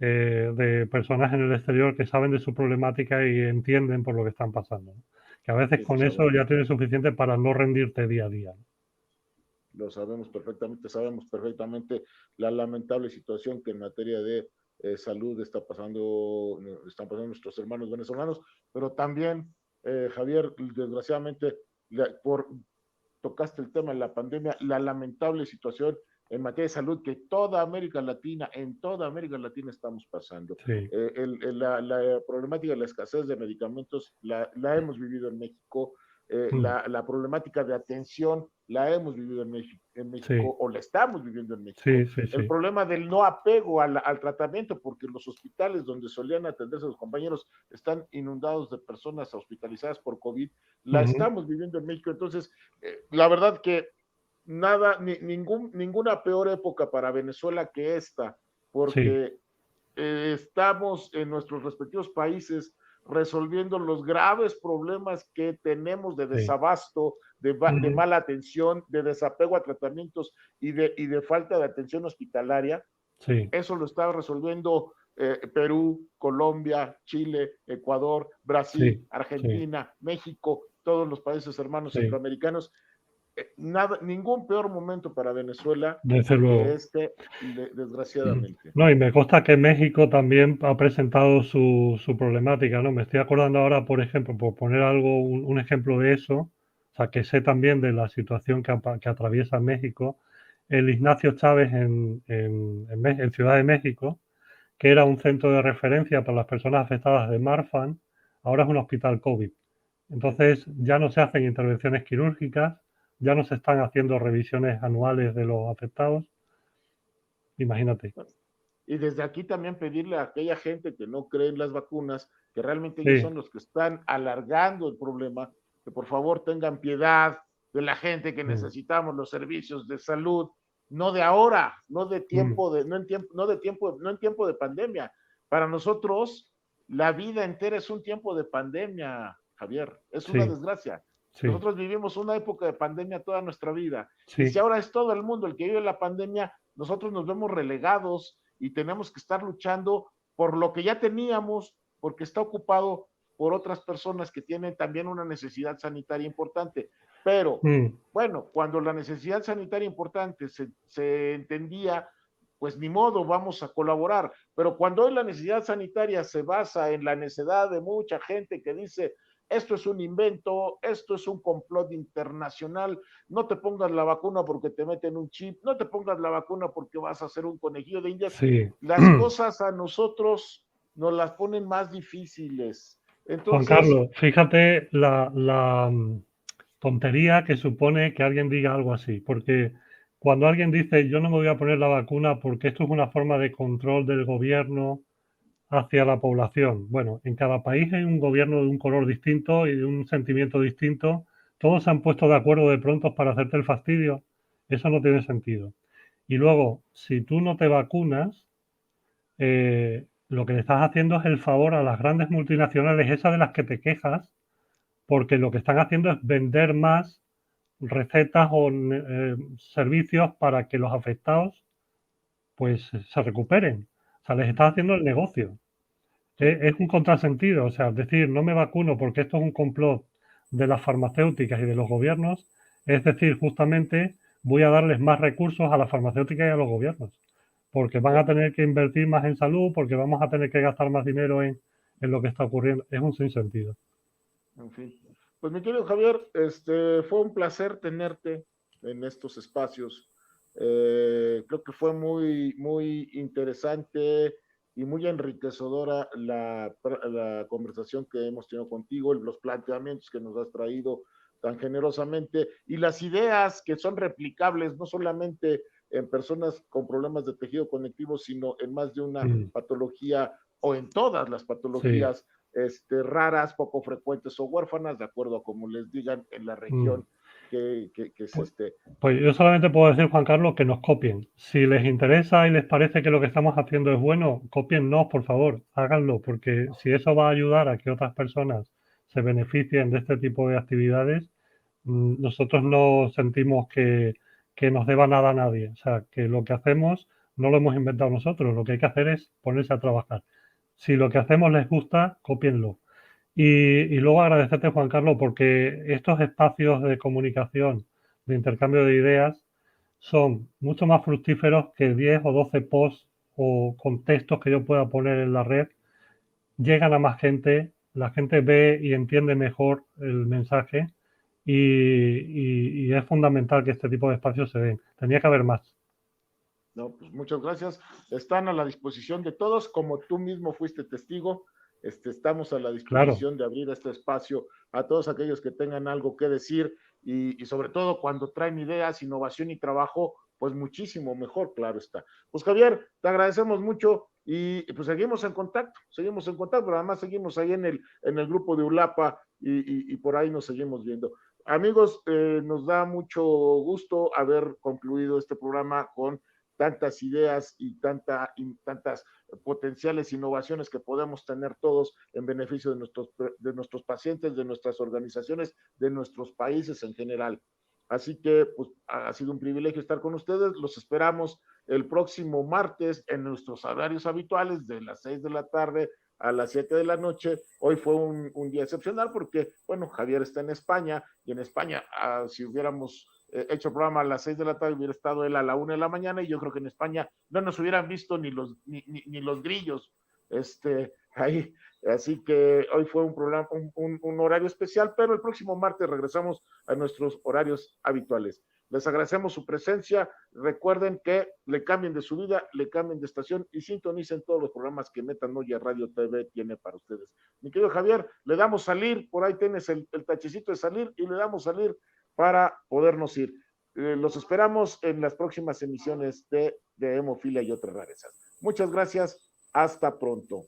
de personas en el exterior que saben de su problemática y entienden por lo que están pasando, ¿no? Que a veces Sí, con eso ya tienes suficiente para no rendirte día a día, ¿no? lo sabemos perfectamente la lamentable situación que en materia de salud están pasando nuestros hermanos venezolanos, pero también, Javier, desgraciadamente, por tocaste el tema de la pandemia, la lamentable situación en materia de salud que en toda América Latina estamos pasando. Sí. La problemática de la escasez de medicamentos la hemos vivido en México, Mm, la problemática de atención la hemos vivido en sí, México o la estamos viviendo en sí, México. sí, El sí. problema del no apego al tratamiento, porque los hospitales donde solían atenderse a los compañeros están inundados de personas hospitalizadas por COVID, la Ujú. estamos viviendo en México. Entonces, la verdad que ninguna peor época para Venezuela que esta, Sí. porque estamos en nuestros respectivos países resolviendo los graves problemas que tenemos de Sí. desabasto, de Ujú. mala atención, de desapego a tratamientos y de falta de atención hospitalaria. Sí, Eso lo está resolviendo Perú, Colombia, Chile, Ecuador, Brasil, sí, sí, Argentina, México, todos los países hermanos sí. centroamericanos. Ningún peor momento para Venezuela Desde que luego. este, desgraciadamente. No, y me consta que México también ha presentado su problemática, ¿no? Me estoy acordando ahora, por ejemplo, por poner algo, un ejemplo de eso, o sea, que sé también de la situación que atraviesa México, el Ignacio Chávez en Ciudad de México, que era un centro de referencia para las personas afectadas de Marfan, ahora es un hospital COVID. Entonces ya no se hacen intervenciones quirúrgicas, ya no se están haciendo revisiones anuales de los afectados. Imagínate. Y desde aquí también pedirle a aquella gente que no cree en las vacunas, que realmente ellos Sí. son los que están alargando el problema, que por favor tengan piedad de la gente que Mm, necesitamos los servicios de salud, no de ahora, no de mm, tiempo de, no en tiempo, no de tiempo, no en tiempo de pandemia. Para nosotros, la vida entera es un tiempo de pandemia, Javier, es una sí, desgracia. sí, Nosotros vivimos una época de pandemia toda nuestra vida. Y si sí. ahora es todo el mundo el que vive la pandemia, nosotros nos vemos relegados y tenemos que estar luchando por lo que ya teníamos, porque está ocupado por otras personas que tienen también una necesidad sanitaria importante. Pero, bueno, cuando la necesidad sanitaria importante se entendía, pues ni modo, vamos a colaborar. Pero cuando hoy la necesidad sanitaria se basa en la necedad de mucha gente que dice, esto es un invento, esto es un complot internacional, no te pongas la vacuna porque te meten un chip, no te pongas la vacuna porque vas a hacer un conejillo de indias, sí. las cosas a nosotros nos las ponen más difíciles. Juan Entonces, Carlos, fíjate la tontería que supone que alguien diga algo así, porque cuando alguien dice yo no me voy a poner la vacuna porque esto es una forma de control del gobierno hacia la población. Bueno, en cada país hay un gobierno de un color distinto y de un sentimiento distinto. Todos se han puesto de acuerdo de pronto para hacerte el fastidio. Eso no tiene sentido. Y luego, si tú no te vacunas, lo que le estás haciendo es el favor a las grandes multinacionales, esas de las que te quejas, porque lo que están haciendo es vender más recetas o servicios para que los afectados pues se recuperen. O sea, les estás haciendo el negocio. Es un contrasentido, o sea, decir no me vacuno porque esto es un complot de las farmacéuticas y de los gobiernos, es decir, justamente voy a darles más recursos a las farmacéuticas y a los gobiernos, porque van a tener que invertir más en salud, porque vamos a tener que gastar más dinero en lo que está ocurriendo. Es un sinsentido. en fin. Pues mi querido Javier, fue un placer tenerte en estos espacios. Creo que fue muy, muy interesante y muy enriquecedora la conversación que hemos tenido contigo, los planteamientos que nos has traído tan generosamente y las ideas que son replicables no solamente en personas con problemas de tejido conectivo, sino en más de una patología o en todas las Sí. patologías raras, poco frecuentes o huérfanas, de acuerdo a como les digan en la Mm. región que es Pues, pues yo solamente puedo decir, Juan Carlos, que nos copien. Si les interesa y les parece que lo que estamos haciendo es bueno, cópiennos, por favor, háganlo, porque si eso va a ayudar a que otras personas se beneficien de este tipo de actividades, nosotros no sentimos que nos deba nada a nadie. O sea, que lo que hacemos no lo hemos inventado nosotros, lo que hay que hacer es ponerse a trabajar. Si lo que hacemos les gusta, cópienlo. Y luego agradecerte, Juan Carlos, porque estos espacios de comunicación, de intercambio de ideas, son mucho más fructíferos que 10 o 12 posts o contextos que yo pueda poner en la red. Llegan a más gente, la gente ve y entiende mejor el mensaje y es fundamental que este tipo de espacios se den. Tenía que haber más. No, pues muchas gracias. Están a la disposición de todos, como tú mismo fuiste testigo. Estamos a la Claro, disposición de abrir este espacio a todos aquellos que tengan algo que decir y sobre todo cuando traen ideas, innovación y trabajo, pues muchísimo mejor, claro está. Pues Javier, te agradecemos mucho y pues seguimos en contacto, pero además seguimos ahí en el grupo de ULAPA y por ahí nos seguimos viendo. Amigos, nos da mucho gusto haber concluido este programa con tantas ideas y tantas potenciales innovaciones que podemos tener todos en beneficio de nuestros pacientes, de nuestras organizaciones, de nuestros países en general. Así que pues, ha sido un privilegio estar con ustedes. Los esperamos el próximo martes en nuestros horarios habituales de las 6 de la tarde a las 7 de la noche. Hoy fue un día excepcional porque, bueno, Javier está en España y en España, si hubiéramos hecho el programa a las 6 de la tarde, hubiera estado él a la 1 de la mañana y yo creo que en España no nos hubieran visto ni los grillos. Ahí. Así que hoy fue un programa, un horario especial, pero el próximo martes regresamos a nuestros horarios habituales. Les agradecemos su presencia. Recuerden que le cambien de su vida, le cambien de estación y sintonicen todos los programas que Metanoia Radio TV tiene para ustedes. Mi querido Javier, le damos salir, por ahí tienes el tachecito de salir y le damos salir para podernos ir. Los esperamos en las próximas emisiones de Hemofilia y otras rarezas. Muchas gracias. Hasta pronto.